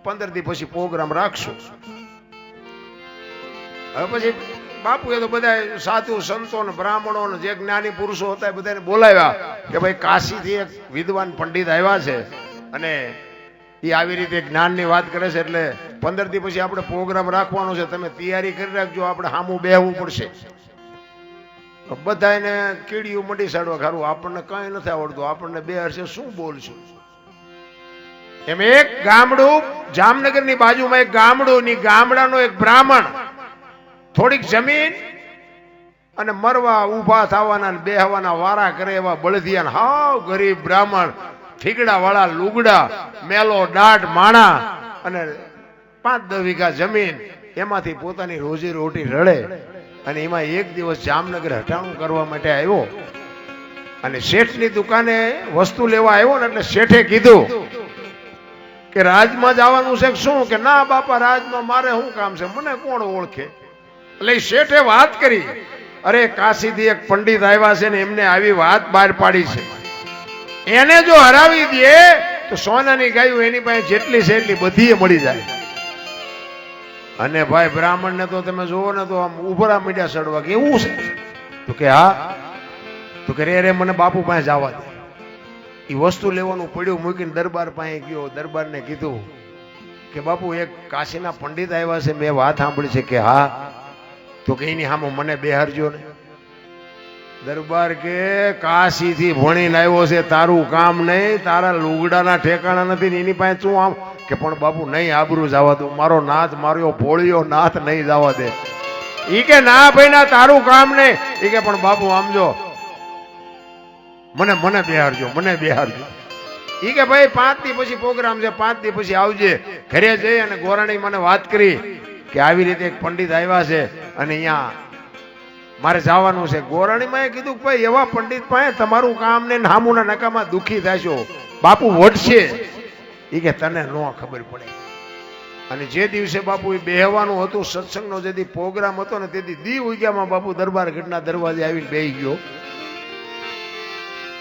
15 દી પછી પ્રોગ્રામ રાખશું. હવે પછી બાપુએ તો બધા સાધુ સંતો ને બ્રાહ્મણો ને જે જ્ઞાની પુરુષો હતા બધાને બોલાવ્યા કે ભાઈ કાશીથી એક વિદ્વાન પંડિત આવ્યા છે અને એ આવી રીતે જ્ઞાનની વાત કરે છે. એટલે 15 દી પછી આપણે પ્રોગ્રામ રાખવાનો છે. તમે તૈયારી કરી રાખજો. આપણે સામું બેહવું પડશે. બધા એને કીડીયું મટી સાડવા ખારું આપણને કઈ નથી આવડતું. આપણને બે હરશે શું બોલશું. એમ એક ગામડું જામનગરની બાજુમાં એક ગામડું ની ગામડાનો એક બ્રાહ્મણ થોડીક જમીન અને મરવા ઊભા થવાના બેહવાના વારા કરે એવા બળદિયા હાવ ગરીબ બ્રાહ્મણ ઠીકડા વાળા લુગડા મેલો દાઢ માણા અને 5-10 વીઘા જમીન એમાંથી પોતાની રોજી રોટી રળે. અને એમાં એક દિવસ જામનગર હટાણું કરવા માટે આવ્યો અને શેઠની દુકાને વસ્તુ લેવા આવ્યો ને એટલે શેઠે કીધું કે રાજમાં જવાનું છે શું? કે ના બાપા રાજમાં મારે શું કામ છે, મને કોણ ઓળખે. એટલે શેઠે વાત કરી અરે કાશીથી એક પંડિત આવ્યા છે ને એમને આવી વાત બહાર પાડી છે. એને જો હરાવી દે તો સોનાની ગાયું એની પાસે જેટલી છે એટલી બધી મળી જાય. અને ભાઈ બ્રાહ્મણ ને તો તમે જોવો ને તો આમ ઉભરા મીડિયા સડવા કે એવું છે. તો કે હા. તો કે રે મને બાપુ પાસે જવા દે. એ વસ્તુ લેવાનું પડ્યું મૂકીને દરબાર પાસે ગયો. દરબારને કીધું કે બાપુ એક કાશીના પંડિત આવ્યા છે, મેં વાત સાંભળી છે. કે હા. તો કે એની સામે મને બેહારજો ને. દરબાર કે કાશીથી ભણીને આવ્યો છે, તારું કામ નહીં, તારા લુગડાના ઠેકાણા નથી એની પાસે શું આમ. કે પણ બાપુ નહીં આબરૂ જવા દઉં, મારો નાથ માર્યો ભોળિયો નાથ નહીં જવા દે. ઈ કે ના ભાઈ ના તારું કામ નહીં. ઈ કે પણ બાપુ આમ જો મને બેહારજો. ઈ કે ભાઈ 5 દી પછી પ્રોગ્રામ છે, 5 દી પછી આવજે. ઘરે જઈ અને ગોરાણી મને વાત કરી કે આવી રીતે એક પંડિત આવ્યા છે અને અહીંયા મારે જવાનું છે. ગોરાણીમાં એ કીધું કે ભાઈ એવા પંડિત પાસે તમારું કામ ને નામુના નકામાં દુખી થશો, બાપુ વઢશે. ઈ કે તને નો ખબર પડે. અને જે દિવસે બાપુ એ બેહવાનું હતું સત્સંગનો જે દી પ્રોગ્રામ હતો ને તે દી ઉગ્યામાં બાપુ દરબાર ગઢના દરવાજે આવીને બેહી ગયો.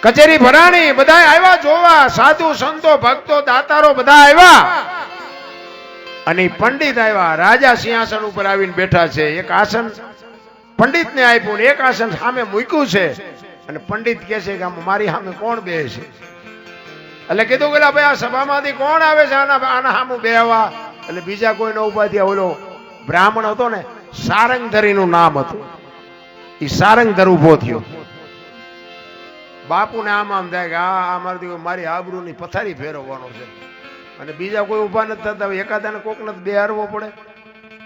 કચેરી ભરાણી બધા આવ્યા જોવા, સાધુ સંતો ભક્તો દાતારો બધા આવ્યા. અને પંડિત આવ્યા રાજા સિંહાસન ઉપર આવીને બેઠા છે. એક આસન પંડિત ને આપ્યું ને એક આસન સામે મૂક્યું છે. અને પંડિત કહે છે કે મારી સામે કોણ બેસે છે? એટલે કીધું કે ભાઈ આ સભામાંથી કોણ આવે છે આના સામું બેહવા? એટલે બીજા કોઈ ન ઉભા થયા. ઓલો બ્રાહ્મણ હતો ને સારંગધરી નું નામ હતું. એ સારંગધર ઉભો થયો. બાપુ ને આમ થાય કે આ મારી આબરૂ ની પથારી ફેરવવાનો છે. અને બીજા કોઈ ઉભા નથી થતા. એકાદાને કોક નથી બેહારવો પડે.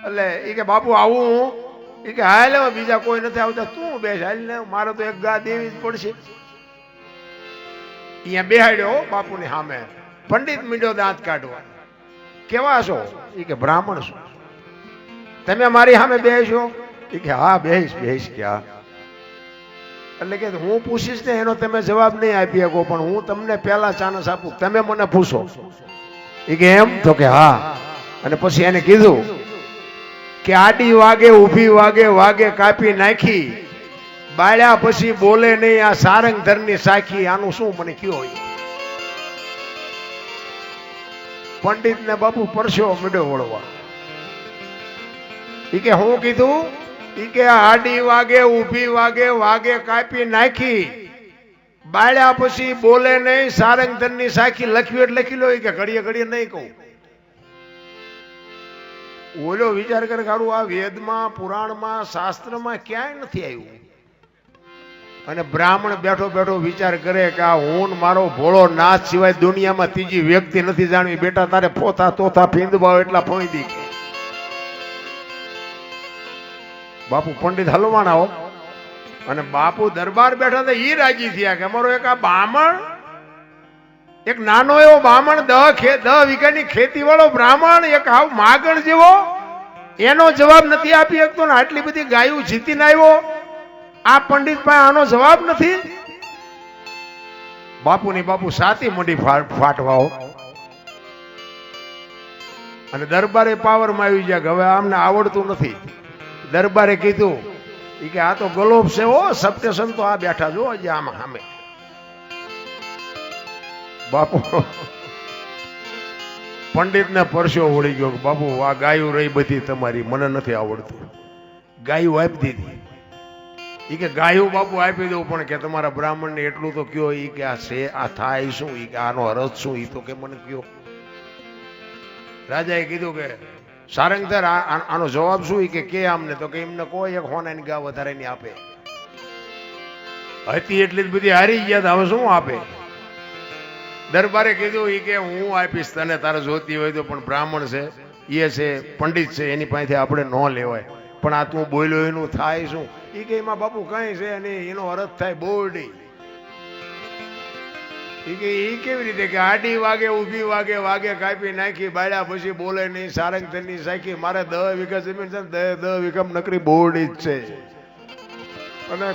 એટલે એ કે બાપુ આવું હું? એ કે હાલ બીજા કોઈ નથી આવતા, તું બેસ હાલ ને, મારે તો એક ગા દેવી જ પડશે. અહીંયા બેહાડ્યો બાપુ ની સામે. પંડિત મીંડો દાંત કાઢવા. કેવા છો? એ કે બ્રાહ્મણ છો. તમે મારી સામે બેસો? એ કે હા બેહીશ કે હા. એટલે કે હું પૂછીશ ને એનો તમે જવાબ નહીં આપી શકો, પણ હું તમને પહેલા ચાન્સ આપું, તમે મને પૂછો. એ કે એમ? તો કે હા. અને પછી એને કીધું કે આડી વાગે ઊભી વાગે કાપી નાખી, બાળ્યા પછી બોલે નહીં, આ સારંગધર ની સાખી, આનું શું મને કયો? પંડિત ને બાપુ પરસ્યો મીડો વળવા. ઈ કે હું કીધું? ઈ કે આડી વાગે ઊભી વાગે વાગે કાપી નાખી, બાળ્યા પછી બોલે નહીં, સારંગધર ની સાખી લખ્યું એટલે લખી લો. ઈ કે ઘડીએ ઘડીએ નહીં કહું. ઓલો વિચાર કરે કારું આ વેદમાં પુરાણમાં શાસ્ત્રમાં ક્યાંય નથી આવ્યું. અને બ્રાહ્મણ બેઠો બેઠો વિચાર કરે કે આ હું મારો ભોળો નાથ સિવાય દુનિયામાં ત્રીજી વ્યક્તિ નથી જાણવી. બેટા તારે પોતા તોથા ફીંદબાવ એટલા ફોંદી. બાપુ પંડિત હલવાણા હો. અને બાપુ દરબાર બેઠા હતા, ઈ રાજી થયા કે અમારો એક આ બ્રાહ્મણ, એક નાનો એવો બ્રાહ્મણ 10 વીઘાની ખેતી વાળો બ્રાહ્મણ, એક હાવ માગણ જેવો, એનો જવાબ નથી આપી શકતો ને આટલી બધી ગાયું જીતીને આવ્યો. આ પંડિત પાસે આનો જવાબ નથી. બાપુની બાપુ સાતી મોટી ફાટવાઓ. અને દરબારે પાવરમાં આવી ગયા કે હવે આમને આવડતું નથી. દરબારે કીધું કે આ તો ગલોબ છે હો, સપ્તે સંતો આ બેઠા જો હજી આમાં સામે. બાપુ પંડિત ને પરસ્યો વળી ગયો. બાપુ આ ગાયું રહી બધી તમારી, મને નથી આવડતું. ગાયું આપી દીધી. ઈ કે ગાયું બાપુ આપી દઉં, પણ કે તમારા બ્રાહ્મણ ને એટલું તો કયો ઈ કે આ છે આ થાય શું, ઈ કે આનો અરજ શું, ઈ તો કે મને કયો. રાજાએ કીધું કે સારંગધર આનો જવાબ શું? કે આમને તો કે એમને કોઈ એક હોનાની ગા વધારે ની આપે. હતી એટલી જ બધી હારી ગયા, હવે શું આપે? દરબારે કીધું ઈ કે હું આપીશ તને, તારે જોતી હોય તો, પણ બ્રાહ્મણ છે, એ છે પંડિત છે, એની પાસેથી આપણે ન લેવાય. પણ આ તું બોલ્યો એનું થાય શું? ઈ કે એમાં બાપુ કઈ છે અને એનો અરજ થાય બોરડી. ઈ કે ઈ કેવી રીતે? કે આડી વાગે ઊભી વાગે વાગે કાપી નાખી, બાળ્યા પછી બોલે નહીં, સારંગધર ની સાખી. મારે 10 વીઘા જમીન છે, 10 વીઘા નકરી બોરડી જ છે. અને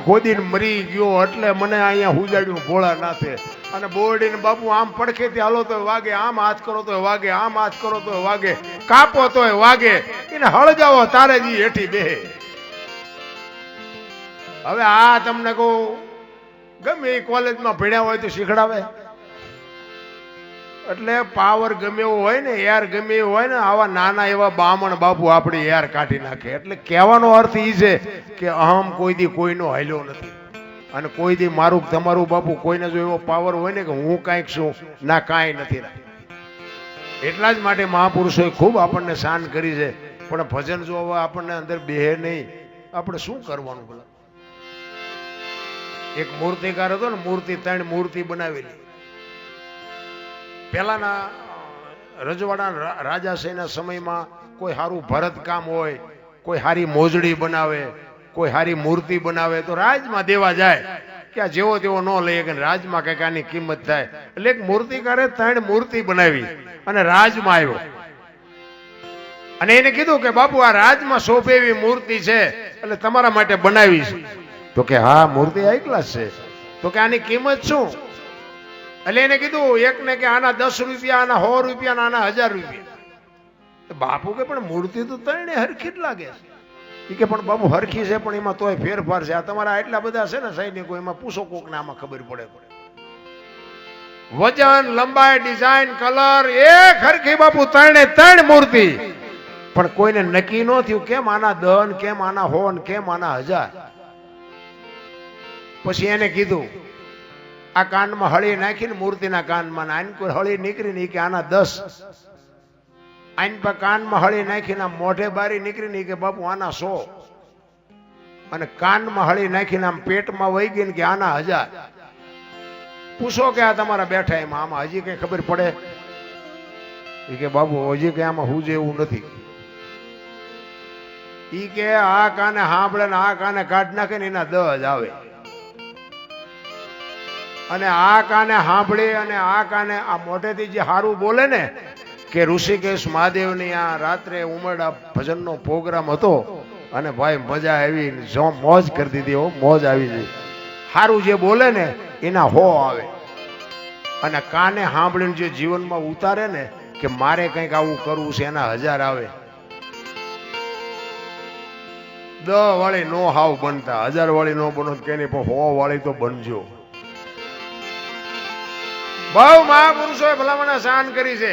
ખોદીને મરી ગયો એટલે મને અહીંયા હુજાડ્યું ભોળા નાથે. અને બોરડીને બાપુ આમ પડખેથી હાલો તો વાગે, આમ હાથ કરો તો વાગે, આમ હાથ કરો તો વાગે, કાપો તો વાગે. એને હળગાવો તારે જ હેઠી બેહે. હવે આ તમને કહું, ગમે એ કોલેજમાં ભણ્યા હોય તો શીખડાવે. એટલે પાવર ગમે એવો હોય ને, યાર ગમે એવું હોય ને, આવા નાના એવા બામણ બાપુ આપણી યાર કાઢી નાખે. એટલે કહેવાનો અર્થ એ છે કે અહમ કોઈ દી કોઈનો હાલ્યો નથી. અને કોઈ દી મારું તમારું બાપુ કોઈને જો એવો પાવર હોય ને કે હું કાંઈક છું, ના કાંઈ નથી. એટલા જ માટે મહાપુરુષોએ ખૂબ આપણને શાન કરી છે. પણ ભજન જો હવે આપણને અંદર બેહે નહીં, આપણે શું કરવાનું? ભલા એક મૂર્તિકાર હતો ને, મૂર્તિ 3 મૂર્તિ બનાવેલી. પેલાના રજવાડા રાજાશાહીના સમયમાં કોઈ સારું ભરત કામ હોય, કોઈ સારી મોજડી બનાવે, કોઈ સારી મૂર્તિ બનાવે તો રાજમાં દેવા જાય કે આ જેવો તેવો ન લઈએ કે રાજમાં કઈક આની કિંમત થાય. એટલે એક મૂર્તિકારે 3 મૂર્તિ બનાવી અને રાજમાં આવ્યો. અને એને કીધું કે બાપુ આ રાજમાં શોભે એવી મૂર્તિ છે, એટલે તમારા માટે બનાવી છે. તો કે હા મૂર્તિ હાઈ ક્લાસ છે. તો કે આની કિંમત શું? એટલે એને કીધું એકને કે આના 10 રૂપિયા, આના 100 રૂપિયા, આના 1000 રૂપિયા. બાપુ કે પણ મૂર્તિ તો 3 હરખી જ લાગે છે. કે પણ બાપુ હરખી છે, પણ એમાં તોય ફેરફાર છે. આ તમારા એટલા બધા છે ને સૈનિકો, એમાં પૂછો કોક ને આમાં ખબર પડે. વજન, લંબાઈ, ડિઝાઇન, કલર એક હરખી બાપુ 3 મૂર્તિ. પણ કોઈને નક્કી ન થયું કેમ આના 10, કેમ આના 100, કેમ આના 1000. પછી એને કીધું આ કાનમાં હળી નાખીને મૂર્તિના કાનમાં, આને કોઈ હળી નીકળી નહીં કે આના 10. આઈન પર કાનમાં હળી નાખીને મોઢે બારી નીકળી કે બાપુ આના 100. અને કાનમાં હળી નાખીને આમ પેટમાં વહી ગઈ કે આના 1000. પૂછો કે આ તમારા બેઠા એમાં આમાં હજી કઈ ખબર પડે? કે બાપુ હજી કઈ આમાં હું જેવું નથી. ઈ કે આ કાને સાંભળે ને આ કાને કાઢ નાખે ને એના 10 આવે. અને આ કાને સાંભળે અને આ કાને આ મોઢેથી જે હારું બોલે ને કે ઋષિકેશ મહાદેવની આ રાત્રે ઉમરડા ભજનનો પ્રોગ્રામ હતો અને ભાઈ મજા આવી, જો મોજ કરી દીધી. હો મોજ આવી ગઈ. હારું જે બોલે ને એના 100 આવે. અને કાને સાંભળીને જે જીવનમાં ઉતારે ને કે મારે કંઈક આવું કરવું છે, એના 1000 આવે. 10 વાળી નો હાવ બનતા, 1000 વાળી નો બનો કે નહીં, પણ 100 વાળી તો બનજો. બહુ મહાપુરુષોએ ભલામણ શાન કરી છે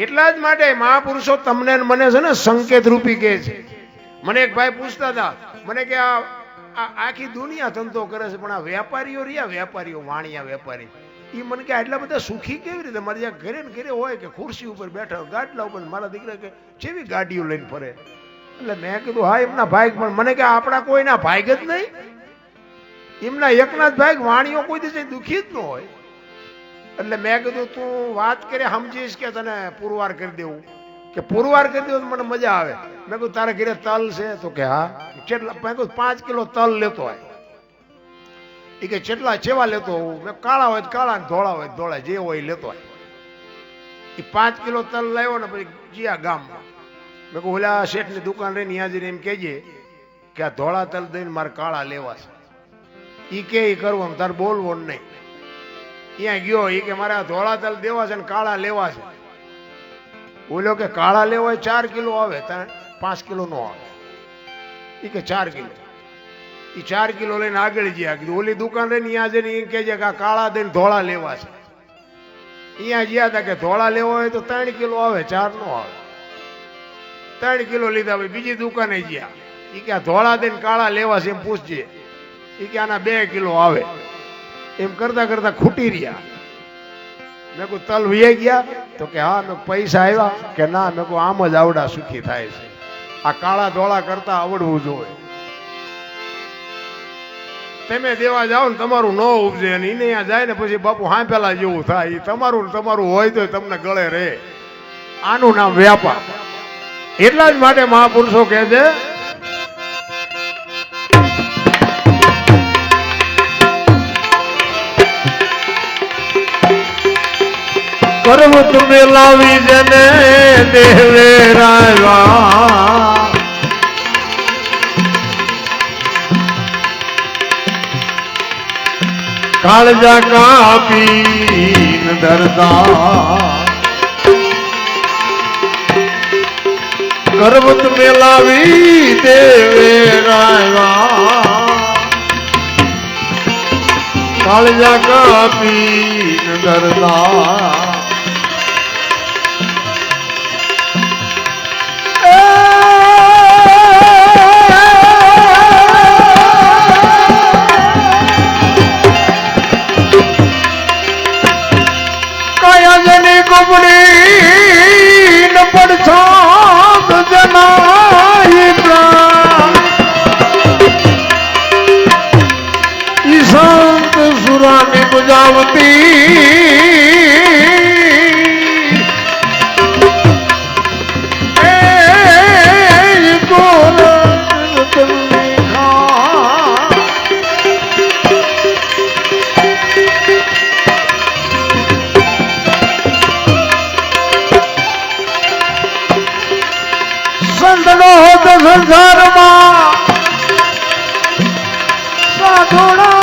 એટલા જ માટે મહાપુરુષો તમને ને મને છે ને સંકેત રૂપી કહે છે. મને એક ભાઈ પૂછતા હતા, મને કે આ આખી દુનિયા ધંધો કરે છે પણ આ વેપારીઓ રહ્યા, વેપારીઓ વાણિયા વેપારી, એ મને કે આટલા બધા સુખી કેવી રીતે? મારે જ્યાં ઘરે ને ઘરે હોય કે ખુરશી ઉપર બેઠા હોય, ગાડલા ઉપર, મારા દીકરા કે કેવી ગાડીઓ લઈને ફરે. એટલે મેં કીધું હા એમના ભાઈ, પણ મને કે આપણા કોઈના ભાઈ જ નહીં, એમના એકના જ ભાઈ, વાણીઓ કોઈ દિવસ દુખી જ ન હોય. એટલે મેં કીધું તું વાત કરે સમજીશ કે તને પુરવાર કરી દેવું, કે પુરવાર કરી દેવું મને મજા આવે. મેં કીધું તારા ઘરે તલ છે? તો કે હા. કેટલા? મેં કીધું 5 કિલો તલ લેતો હોય. એ કે કેટલા ચેવા લેતો હોવું? મેં કાળા હોય કાળા, ધોળા હોય ધોળા, જે હોય લેતો હોય. એ 5 કિલો તલ લાવ્યો ને પછી ગયા ગામમાં. મેં કહું ઓલા શેઠની દુકાન રહીને ત્યાં જઈને એમ કહેજે કે આ ધોળા તલ દઈને મારે કાળા લેવા છે. એ કે કરવું તારે બોલવું નહીં. ત્યાં ગયો, એ કે મારે આ ધોળા તલ દેવા છે ને કાળા લેવા છે. બોલ્યો કે કાળા લેવા હોય 4 કિલો આવે, 5 કિલો નો આવે. એ કે 4 કિલો. એ 4 કિલો લઈને આગળ ગયા. કીધું ઓલી દુકાન રહીને ત્યાં જઈને એ કહેજે કે આ કાળા દઈને ધોળા લેવા છે. અહીંયા ગયા હતા કે ધોળા લેવા હોય તો 3 કિલો આવે, 4 નો આવે. 3 કિલો લીધા. ભાઈ બીજી દુકાને ગયા, એ કે આ ધોળા દઈને કાળા લેવા છે એમ પૂછજે. એ કે આના 2 કિલો આવે. એમ કરતા કરતા ખૂટી રહ્યા. મેં કહું તલ વૈયા ગયા? તો કે હા. મેં પૈસા આવ્યા? કે ના. મેં કહું આમ જ આવડા સુખી થાય છે, આ કાળા ધોળા કરતા આવડવું જોઈએ. તમે દેવા જાઓ ને તમારું ન ઉપજે, અને એને અહીંયા જાય ને પછી બાપુ હા પેલા જેવું થાય. એ તમારું તમારું હોય તો તમને ગળે રહે. આનું નામ વ્યાપાર. એટલા જ માટે મહાપુરુષો કહે છે પર્વત મેલાવી જને દેવે રાયવા, કાળજા કાપી ધરતા. પર્વત મેલાવી દેવે રાયવા, કાળજા કાપી ધરતા. સંસારમાં સાધુડા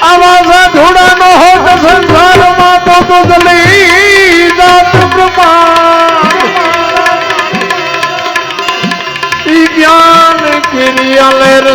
આવા સાધુડા નો હોત સંસારમાં તો દુધલી જાત પ્રમાણ. ઈ જ્ઞાન ક્રિયા લેર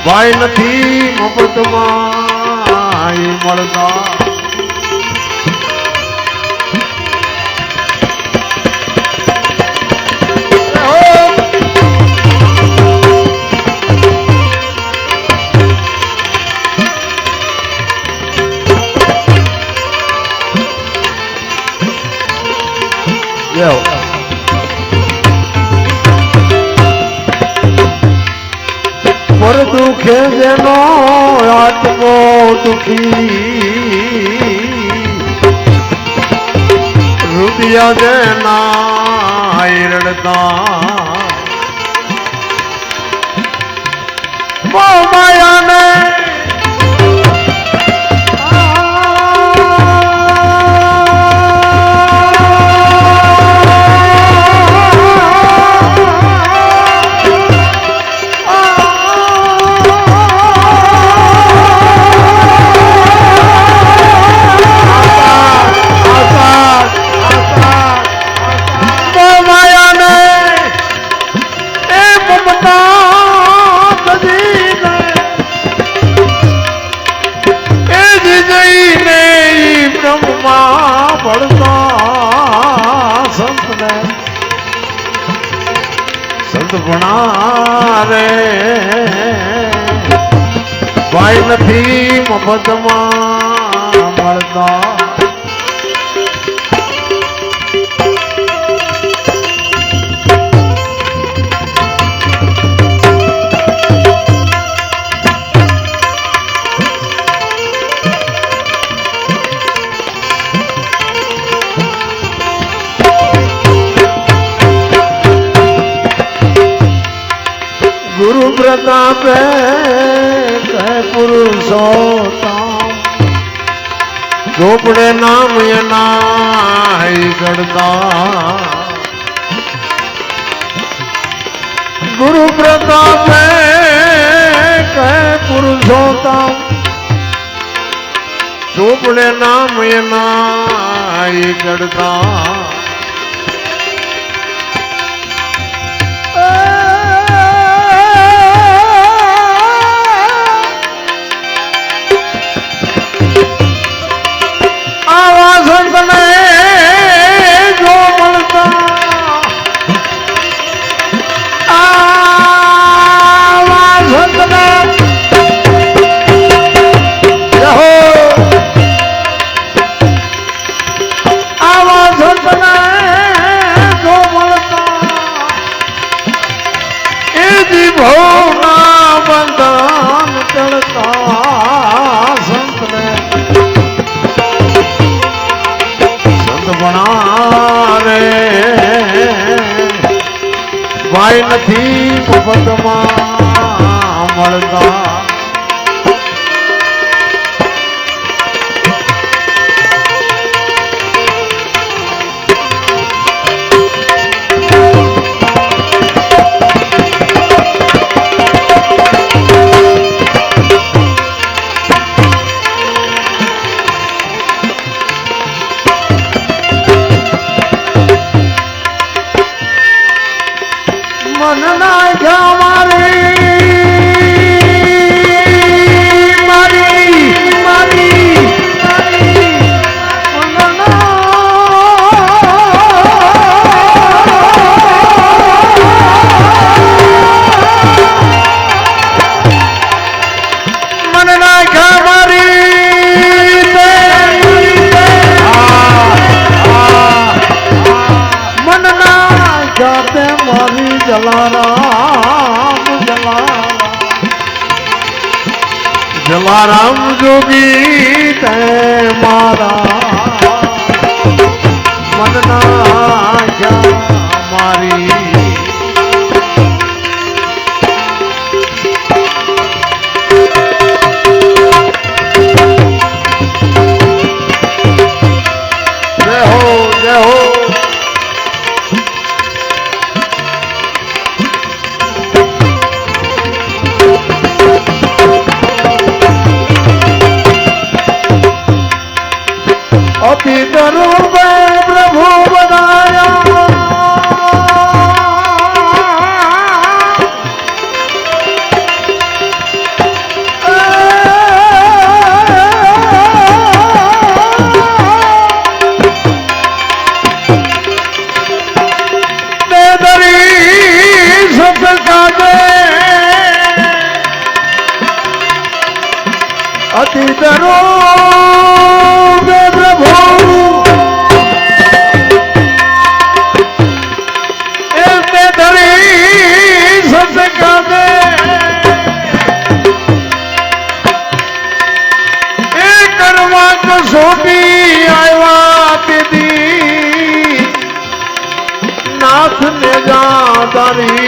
ભાઈ નથી મફતમાં મળતા પર દુખે જેનો આત્મો દુખી રૂપિયા જેના રડતા માયાને સંત ભણા રે ભાઈ નથી મફતમાં મળતા गुरु प्रताप कह पुरुषोत्तम झोपड़े नाम ये नाई गढ़ता गुरु प्रताप कह पुरुषोत्तम झोपड़े नाम ये नाई गढ़ता ભાઈ નથી મફતમાં મળતા मन नाख्या जलाराम जोगी ते मारा मन नाख्या मारी जय हो जय हो अति दरुण में प्रभु बनाया સકાદે અતિ દરો પ્રભુ એમને ધરી સકાદે એ કરવા કસોટી આવ્યા દીદી નાથ ને જાદારી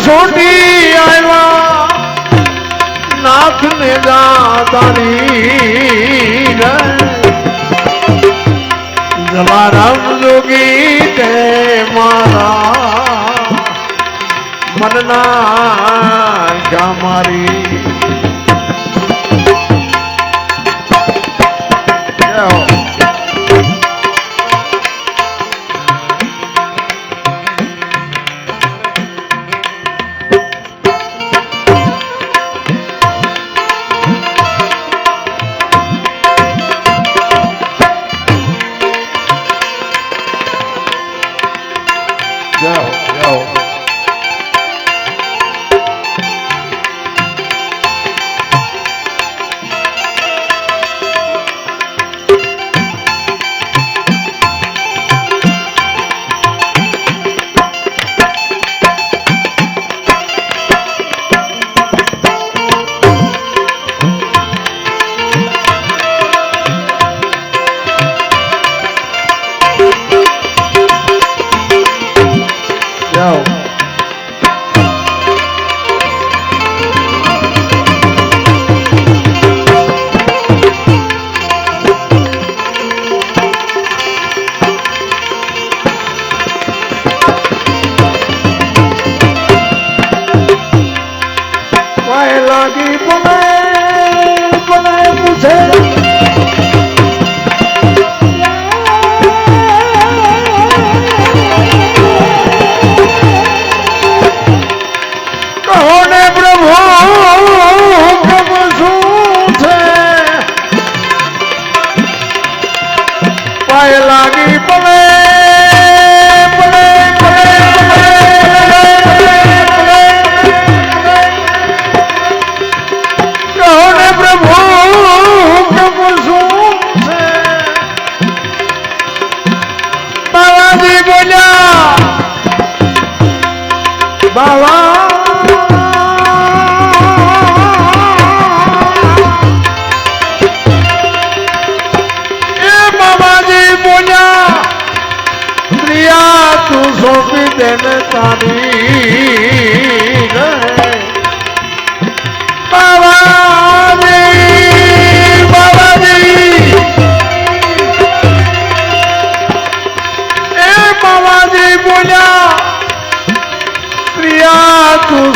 છોટી આવ્યા નાથ ને જાદારી જલારામ જોગી તે મારા મનના ક્યાં મારી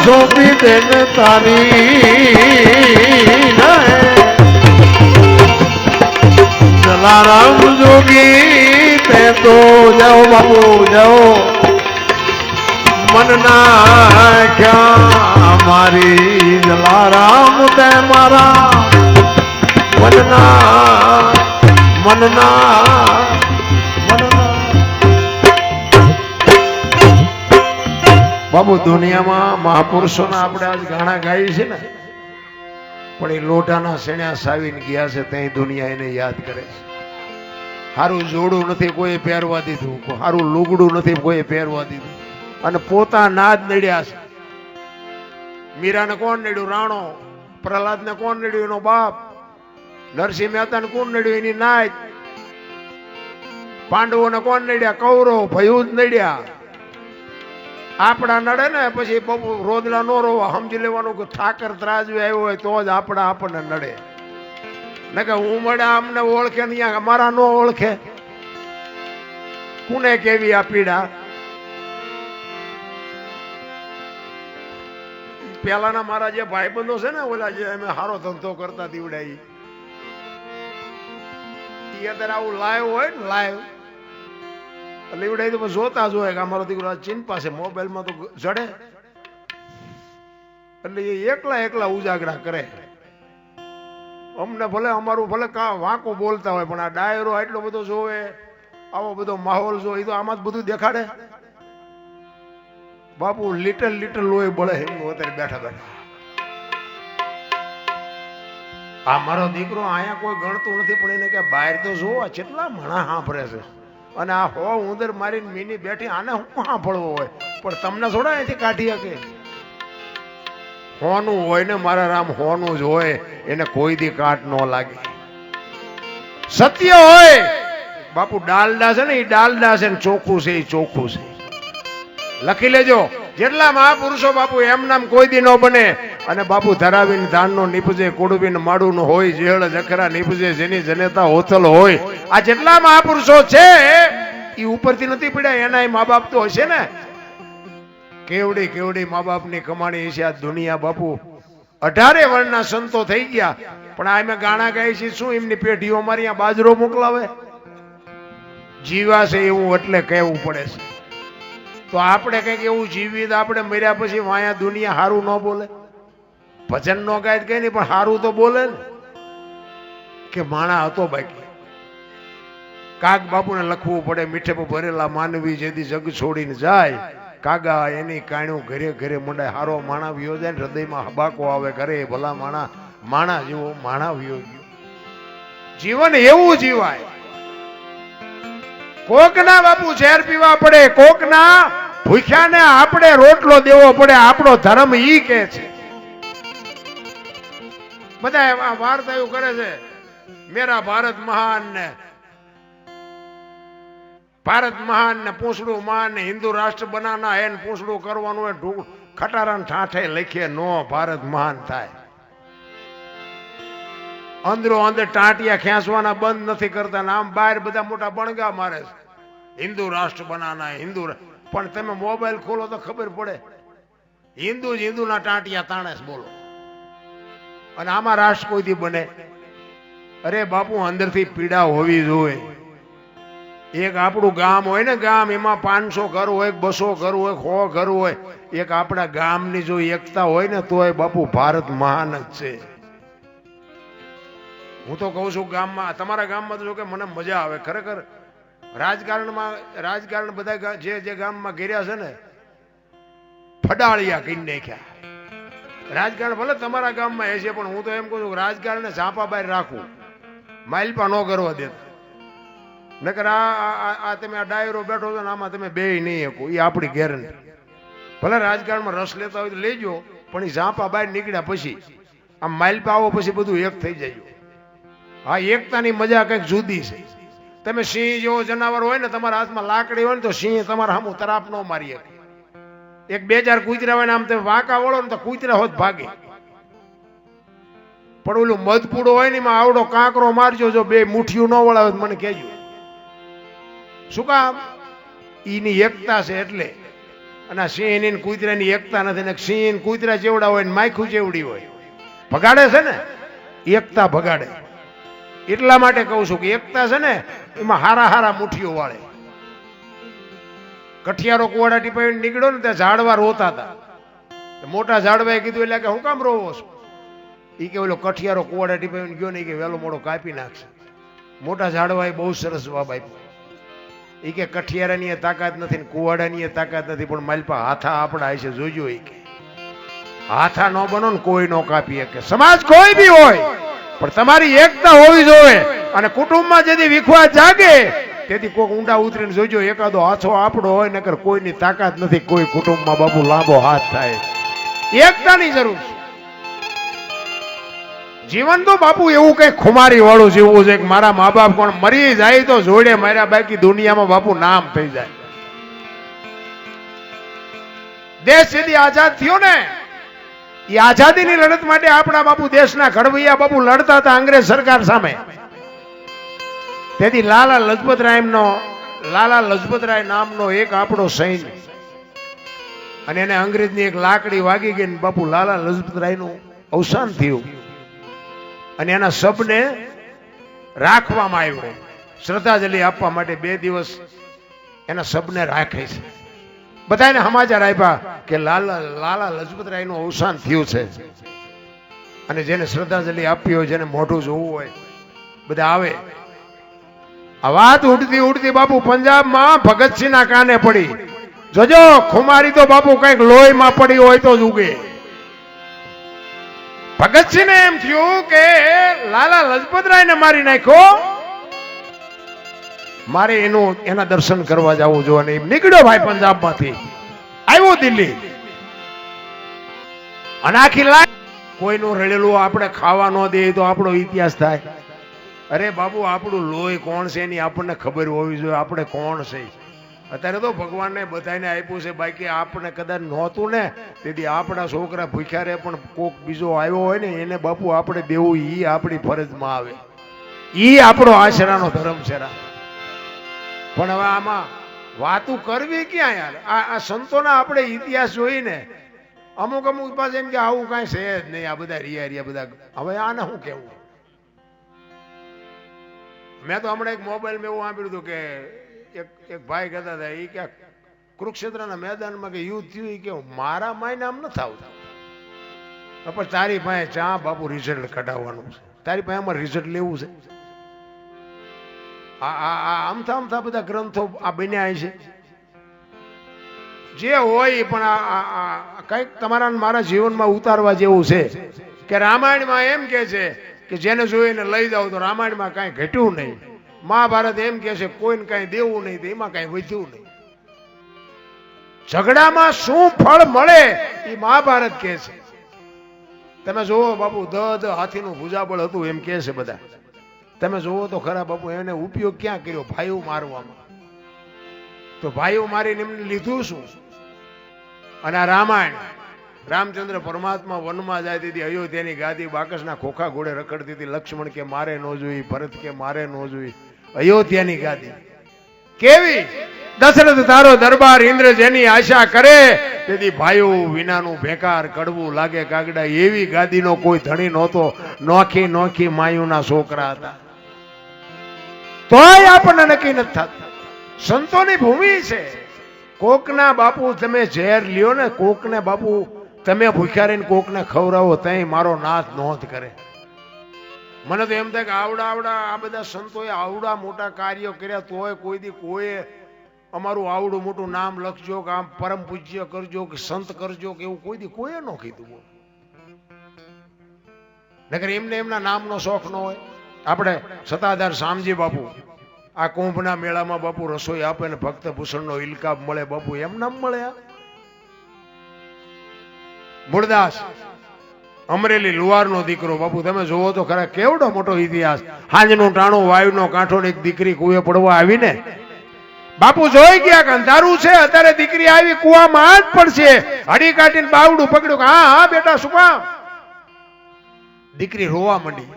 સોંપી દેન તારી જલારામ જોગી તે તો જાઓ બાપુ જાઓ મનના ક્યાં મારી જલારામ તે મારા મનના બાબુ દુનિયામાં મહાપુરુષોના આપણે આજ ગાણા ગાઈએ છે ને પણ એ લોઢાના શેણ્યા સાવીને ગયા છે ત્યાં દુનિયા એને યાદ કરે છે. સારું જોડું નથી કોઈ પહેરવા દીધું, સારું લુગડું નથી કોઈ પહેરવા દીધું અને પોતાના જ નડ્યા છે. મીરાને કોણ નડ્યું? રાણો. પ્રહલાદને કોણ નડ્યું? એનો બાપ. નરસિંહ મહેતાને કોણ નડ્યું? એની નાત. પાંડવોને કોણ નડ્યા? કૌરવ. ભયું જ નડ્યા. આપણા નડે ને પછી રોદલા નો રોવા, સમજી લેવાનું કે ઠાકર ત્રાજવી આવ્યો હોય તો જ આપણને નડે. ને કે હું મળે અમને ઓળખે ને અમારા નો ઓળખે, કોને કેવી આ પીડા? પેલાના મારા જે ભાઈબંધો છે ને, ઓલા જે અમે હારો ધંધો કરતા દીવડાઈ, અત્યારે આવું લાઈવ હોય ને, લાઈવ લીવડાઈ તો જોતા જ હોય કે અમારો દીકરો ચીન પાસે મોબાઈલમાં તો જડે, એટલે એ એકલા એકલા ઉજાગરા કરે. અમને ભલે અમારું ભલે વાંકું બોલતા હોય પણ આ ડાયરો એટલો બધો જોવે, આવો બધો માહોલ જો, એ તો આમાં જ બધું દેખાડે. બાપુ લિટલ લોહી બળે એમનું અત્યારે બેઠા બેઠા. આ મારો દીકરો અહીંયા કોઈ ગણતું નથી પણ એને કે બહાર તો જોવા કેટલા મણા સાંભળે છે, અને આ હો ઉંદર મારીને મીની બેઠી આને હું સાંભળવો હોય, પણ તમને થોડા અહીંથી કાઢી શકે. હોનું હોય ને મારા રામ, હોનું જ હોય, એને કોઈ દી કાટ ન લાગે. સત્ય હોય બાપુ, ડાલડા છે ને એ ડાલડા છે ને ચોખ્ખું છે એ ચોખ્ખું છે. લખી લેજો, જેટલા મહાપુરુષો બાપુ એમ નામ કોઈ દી ન બને. અને બાપુ ધરાવીને ધાનનો નીપજે, કોડવીને માડું હોય, જેળ જખરા નીપજે, જેની જનેતા હોથલ હોય. આ જેટલા મહાપુરુષો છે એ ઉપરથી નથી પડ્યા, એના મા બાપ તો હશે ને. કેવડી કેવડી મા બાપની કમાણી છે આ દુનિયા બાપુ. 18 વર્ણના સંતો થઈ ગયા, પણ આ અમે ગાણા ગાય છે શું એમની પેઢીઓ અમારી અહીંયા બાજરો મોકલાવે? જીવા છે એવું એટલે કહેવું પડે છે. તો આપણે કઈક એવું જીવી, આપણે મર્યા પછી વાયા દુનિયા હારું ન બોલે? ભજન નો ગાય કઈ નહીં પણ હારું તો બોલે ને, કે માણા હતો બાકી. કાગ બાપુને લખવું પડે, મીઠે પર ભરેલા માનવી જેથી જગ છોડીને જાય, કાગા એની કાણ્યું ઘરે ઘરે મંડાય. હારો માણા વિયો જાય ને હૃદયમાં હબાકો આવે, ઘરે ભલા માણા જેવો માણા વિયો ગયો. જીવન એવું જીવાય. કોકના બાપુ ઝેર પીવા પડે, કોકના ભૂખ્યાને આપણે રોટલો દેવો પડે. આપણો ધર્મ ઈ કે છે. બધા વાર્તા એવું કરે છે, મેરા ભારત મહાન ને પૂંછડું માન ને હિન્દુ રાષ્ટ્ર બનાના હે ને પૂંછડું કરવાનું હોય, ખટારા ઠાઠે લખીએ નો ભારત મહાન થાય. અંદરો અંદર ટાંટિયા ખેંચવાના બંધ નથી કરતા ને આમ બહાર બધા મોટા બણગા મારે છે, હિન્દુ રાષ્ટ્ર બનાના હિન્દુ. પણ તમે મોબાઈલ ખોલો તો ખબર પડે, હિન્દુ જ હિન્દુના ટાંટિયા તાણે છે. બોલો, અને આમાં રાષ્ટ્ર કોઈ દી બને? અરે બાપુ અંદરથી પીડા હોવી જોઈએ. એક આપણું ગામ હોય ને, ગામ એમાં 500 ઘર હોય, 200 ઘર હોય, 100 ઘર હોય. એક આપણા ગામની જો એકતા હોય ને તોય બાપુ ભારત મહાન જ છે. હું તો કહું છું ગામમાં, તમારા ગામમાં તો જો કે મને મજા આવે ખરેખર. રાજકારણ બધા જે ગામમાં ઘેર્યા છે ને ફડાળિયા કરી નાખ્યા. રાજકારણ ભલે તમારા ગામમાં હશે પણ હું તો એમ કહું છું રાજકારણને ઝાંપા બહાર રાખવું, માઇલપા ન કરવા દેતા. નકર આ તમે આ ડાયરો બેઠો છો ને આમાં તમે બે નહીં શકો, એ આપણી ગેરંટી. ભલે રાજકારણમાં રસ લેતા હોય તો લેજો, પણ એ ઝાંપા બહાર નીકળ્યા પછી આમ માઇલપા આવો પછી બધું એક થઈ જાય. હા, એકતાની મજા કંઈક જુદી છે. તમે સિંહ જેવો જનાવર હોય ને, તમારા હાથમાં લાકડી હોય ને તો સિંહ તમારા સામું તરાપ ન મારી શકે. એક 2-4 કૂતરા હોય ને આમ તમે વાંકા વળો ને તો કૂતરા હોત ભાગે. પણ ઓલું મધપૂડો હોય ને એમાં આવડો કાંકરો મારજો, જો 2 મુઠ્ઠીઓ ન વળાવે મને કહેજો. શું કામ? એની એકતા છે એટલે. અને સિંહ ની કૂતરાની એકતા નથી ને. સિંહ કૂતરા જેવડા હોય ને માખું જેવડી હોય, ભગાડે છે ને, એકતા ભગાડે. એટલા માટે કહું છું કે એકતા છે ને એમાં હારા મુઠ્ઠીઓ વાળે. કઠિયારો કુવાડા ટીપાવીને નીકળ્યો ને ત્યાં ઝાડવા રોતા હતા. મોટા ઝાડવાએ કીધું એટલે કે હું કામ રોવો છો? એ કે ઓલો કઠિયારો કુવાડા ટીપાવીને ગયો ને કે વહેલો મોડો કાપી નાખશે. મોટા ઝાડવાએ બહુ સરસ જવાબ આપ્યો. એ કે કઠિયારાની તાકાત નથી ને કુવાડાની તાકાત નથી, પણ માલપા હાથા આપણા હશે જોજો. એ કે હાથા ન બનો ને કોઈ ન કાપી શકે. સમાજ કોઈ બી હોય પણ તમારી એકતા હોવી જોઈએ. અને કુટુંબમાં જેથી વિખવા જાગે તેથી કોઈક ઊંડા ઉતરીને જોજો, એકાદો હાથો આપણો હોય નકર કોઈની તાકાત નથી કોઈ કુટુંબમાં બાપુ લાંબો હાથ થાય. એકતાની જરૂર છે. જીવન તો બાપુ એવું કઈ ખુમારી વાળું જીવવું છે કે મારા મા બાપ કોણ મરી જાય તો જોડે માર્યા, બાકી દુનિયામાં બાપુ નામ થઈ જાય. દેશ જેથી આઝાદ થયો ને એ આઝાદીની લડત માટે આપણા બાપુ દેશના ઘડવૈયા બાપુ લડતા હતા અંગ્રેજ સરકાર સામે. તેથી લાલા લજપતરાય નામનો એક આપણો સૈન્ય, અને એને અંગ્રેજની એક લાકડી વાગી ગઈ ને બાપુ લાલા લજપતરાયનું અવસાન થયું. અને એના શબને રાખવામાં આવ્યો, શ્રદ્ધાંજલિ આપવા માટે 2 દિવસ એના શબને રાખે છે. બધાને સમાચાર આપ્યા કે લાલા લજપતરાયનું અવસાન થયું છે. અને જેને શ્રદ્ધાંજલિ આપવી હોય, જેને મોઢું જોવું હોય, બધા આવે. આ વાત ઉડતી ઉડતી બાપુ પંજાબમાં ભગતસિંહના કાને પડી. જોજો ખુમારી તો બાપુ કઈક લોહીમાં પડી હોય તો જ ઉગે. ભગતસિંહને એમ થયું કે લાલા લજપતરાયને મારી નાખ્યો, મારે એના દર્શન કરવા જવું જો. અને નીકળ્યો ભાઈ પંજાબમાંથી, આવ્યો દિલ્હી. અને આખી લાઈન કોઈનું રડેલું આપણે ખાવા ન દે તો આપણો ઇતિહાસ થાય. અરે બાબુ આપણું લોહી કોણ છે એની આપણને ખબર હોવી જોઈએ, આપણે કોણ છે. અત્યારે તો ભગવાનને બધાને આપ્યું છે, બાકી આપણે કદાચ નહોતું ને તેથી આપણા છોકરા ભૂખ્યા રહે, પણ કોક બીજો આવ્યો હોય ને એને બાપુ આપણે દેવું, ઈ આપણી ફરજમાં આવે, ઈ આપણો આશરાનો ધર્મ છે. પણ હવે આમાં વાતું કરવી ક્યાં યાર? આ સંતોના આપણે ઇતિહાસ જોઈને અમુક પાસે એમ કે આવું કાંઈ છે જ નહીં, આ બધા રિયા બધા. હવે આને શું કેવું? મેં તો હમણાં એક મોબાઈલમાં એવું સાંભળ્યું હતું કે એક ભાઈ કહેતા હતા, એ કે કુરુક્ષેત્રના મેદાનમાં કે યુદ્ધ થયું, એ કે મારા માય નામ નથી આવતા. પણ તારી પાસે ચા બાપુ રિઝલ્ટ કઢાવવાનું છે, તારી પાસે અમારે રિઝલ્ટ લેવું છે. આમથા આમથા બધા ગ્રંથો આ બન્યા છે, જે હોય પણ કઈક તમારા મારા જીવનમાં ઉતારવા જેવું છે. કે રામાયણમાં એમ કે છે કે જેને જોઈને લઈ જાવ તો રામાયણમાં કાંઈ ઘટ્યું નહીં. મહાભારત એમ કે છે કોઈને કાંઈ દેવું નહીં તો એમાં કાંઈ વધ્યું નહીં. ઝઘડામાં શું ફળ મળે એ મહાભારત કે છે. તમે જોવો બાપુ દ હાથીનું ભુજાબળ હતું એમ કે છે બધા. તમે જોવો તો ખરા બાપુ એને ઉપયોગ ક્યાં કર્યો? ભાઈઓ મારવામાં. તો ભાઈઓ મારીને એમને લીધું શું? અને આ રામાયણ, રામચંદ્ર પરમાત્મા વનમાં જાય હતી, અયોધ્યાની ગાદી બાકસના ખોખા ઘોડે રખડતી હતી. લક્ષ્મણ કે મારે ન જોઈ, ભરત કે મારે ન જોઈ. અયોધ્યાની ગાદી કેવી? દશરથ તારો દરબાર ઇન્દ્ર જેની આશા કરે તેથી ભાઈઓ વિનાનું બેકાર કડવું લાગે કાગડા. એવી ગાદીનો કોઈ ધણી નહોતો. નોખી નોખી માયુના છોકરા હતા. તોય આપણને નક્કી નથી થતું. સંતોની ભૂમિ છે. કોકના બાપુ તમે ઝેર લ્યો ને, કોકને બાપુ તમે ભૂખ્યા રહીને કોકને ખવડાવો તઈ મારો નાથ નોંધ કરે. મને તો એમ થાય કે આવડા આ બધા સંતોએ આવડા મોટા કાર્યો કર્યા, તોય કોઈ દી કોઈ અમારું આવડું મોટું નામ લખજો કે આમ પરમ પૂજ્ય કરજો કે સંત કરજો કે એવું કોઈ દી કોઈએ ન કીધું. નકર એમને એમના નામનો શોખ ન હોય. આપણે સતાધાર શામજી બાપુ આ કુંભના મેળામાં બાપુ રસોઈ આપે ને ભક્ત ભૂષણનો ઇલકાબ મળે બાપુ, એમ નામ મળે. મૂળદાસ અમરેલી લુહારનો દીકરો બાપુ, તમે જોવો તો ખરા કેવડો મોટો ઇતિહાસ. હાંજનું ટાણું વાયુનો કાંઠો ને એક દીકરી કુએ પડવા આવીને બાપુ જોઈ ગયા કે અંધારું છે, અત્યારે દીકરી આવી કુવામાં જ પડશે. હડી કાઢીને બાવડું પકડ્યું કે હા હા બેટા શું કામ? દીકરી રોવા માંડી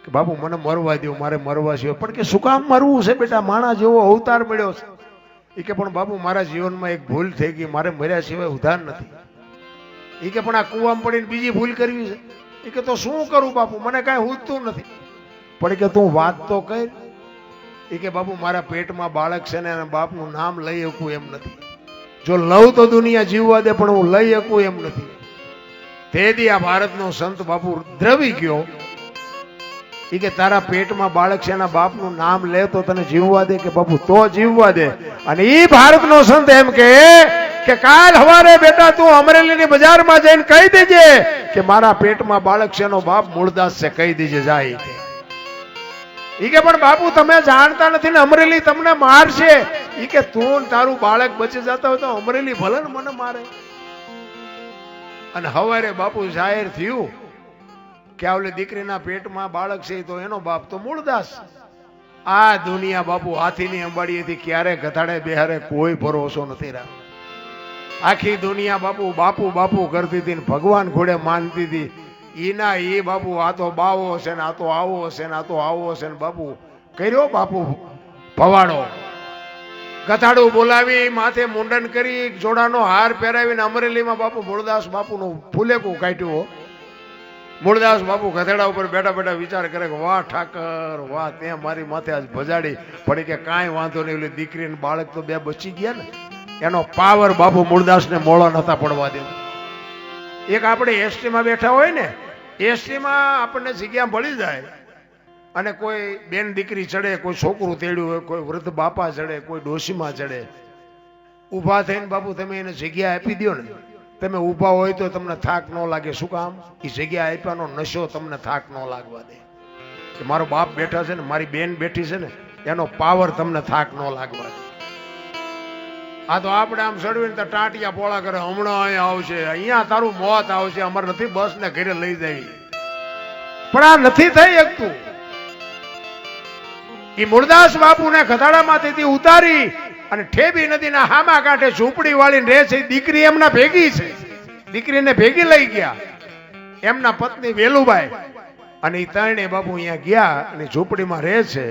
કે બાપુ મને મરવા દો, મારે મરવા છે. પણ કે શું કામ મરવું છે બેટા? માણા જેવો અવતાર મળ્યો છે. એ કે પણ બાપુ મારા જીવનમાં એક ભૂલ થઈ ગઈ, મારે મર્યા સિવાય ઉધાર નથી. એ કે પણ આ કુવામાં પડીને બીજી ભૂલ કરવી છે. એ કે તો શું કરું બાપુ, મને કાંઈ હુજતું નથી. પણ કે તું વાત તો કર. એ કે બાપુ મારા પેટમાં બાળક છે ને બાપનું નામ લઈ શકું એમ નથી. જો લઉં તો દુનિયા જીવવા દે, પણ હું લઈ શકું એમ નથી. તેથી આ ભારતનો સંત બાપુ દ્રવી ગયો. એ કે તારા પેટમાં બાળક છે એના બાપનું નામ લે તો તને જીવવા દે કે બાપુ તો જીવવા દે. અને એ ભારતનો સંત એમ કે કાલ હવારે બેટા તું અમરેલીની બજારમાં જઈને કહી દેજે કે મારા પેટમાં બાળક છે એનો બાપ મૂળદાસ છે, કહી દેજે જાય. ઈ કે પણ બાપુ તમે જાણતા નથી ને અમરેલી તમને મારશે. ઈ કે તું તારું બાળક બચી જતા હોય તો અમરેલી ભલે ને મને મારે. અને હવારે બાપુ જાહેર થયું કે આવલે દીકરીના પેટમાં બાળક છે તો એનો બાપ તો મૂળદાસ. આ દુનિયા બાપુ હાથીની અંબાડીએથી ક્યારે ગધાડે બેહારે કોઈ ભરોસો નથી રહ્યો. આખી દુનિયા બાપુ બાપુ બાપુ કરતી હતી, ભગવાન ઘોડે માનતી હતી. ઈના એ બાપુ આ તો બાવો હશે ને આ તો આવો હશે ને આ તો આવો હશે ને બાપુ કર્યો બાપુ ભવાડો. ગધાડું બોલાવી માથે મુંડન કરી જોડાનો હાર પહેરાવીને અમરેલીમાં બાપુ મૂળદાસ બાપુનું ફૂલેકું કાઢ્યું. મૂળદાસ બાપુ ગધેડા ઉપર બેઠા બેઠા વિચાર કરે કે વાહ ઠાકર વાહ, ત્યાં મારી માથે આજ ભજાડી પડી કે કાંઈ વાંધો નહીં, એટલે દીકરી ને બાળક તો બે બચી ગયા ને. એનો પાવર બાપુ મૂળદાસ ને મોળો નતા પડવા દે. એક આપણે એસટીમાં બેઠા હોય ને એસટીમાં આપણને જગ્યા મળી જાય અને કોઈ બેન દીકરી ચડે, કોઈ છોકરું તેડ્યું હોય, કોઈ વૃદ્ધ બાપા ચડે, કોઈ ડોશીમાં ચડે, ઊભા થઈને બાપુ તમે એને જગ્યા આપી દો ને, તમે ઊભા હોય તો તમને થાક ન લાગે. શું કામ? એ જગ્યા આપ્યાનો નશો તમને થાક ન લાગવા દે. કે મારો બાપ બેઠા છે ને, મારી બેન બેઠી છે ને, એનો પાવર તમને થાક ન લાગવા દે. આ તો આપણે આમ ચડવીને તો ટાંટિયા પોળા કરે, હમણાં અહીંયા આવશે, અહીંયા તારું મોત આવશે, અમારે નથી બસ ને ઘરે લઈ જવી. પણ આ નથી થઈ શકતું. એ મૂળદાસ બાપુને ખતાડામાંથી ઉતારી અને ઠેબી નદીના હામા કાંઠે ઝૂંપડી વાળીને રહે છે. દીકરી એમના ભેગી છે, દીકરીને ભેગી લઈ ગયા એમના પત્ની વેલુબાઈ, અને એ ત્રણે બાપુ અહીંયા ગયા અને ઝૂંપડીમાં રહે છે.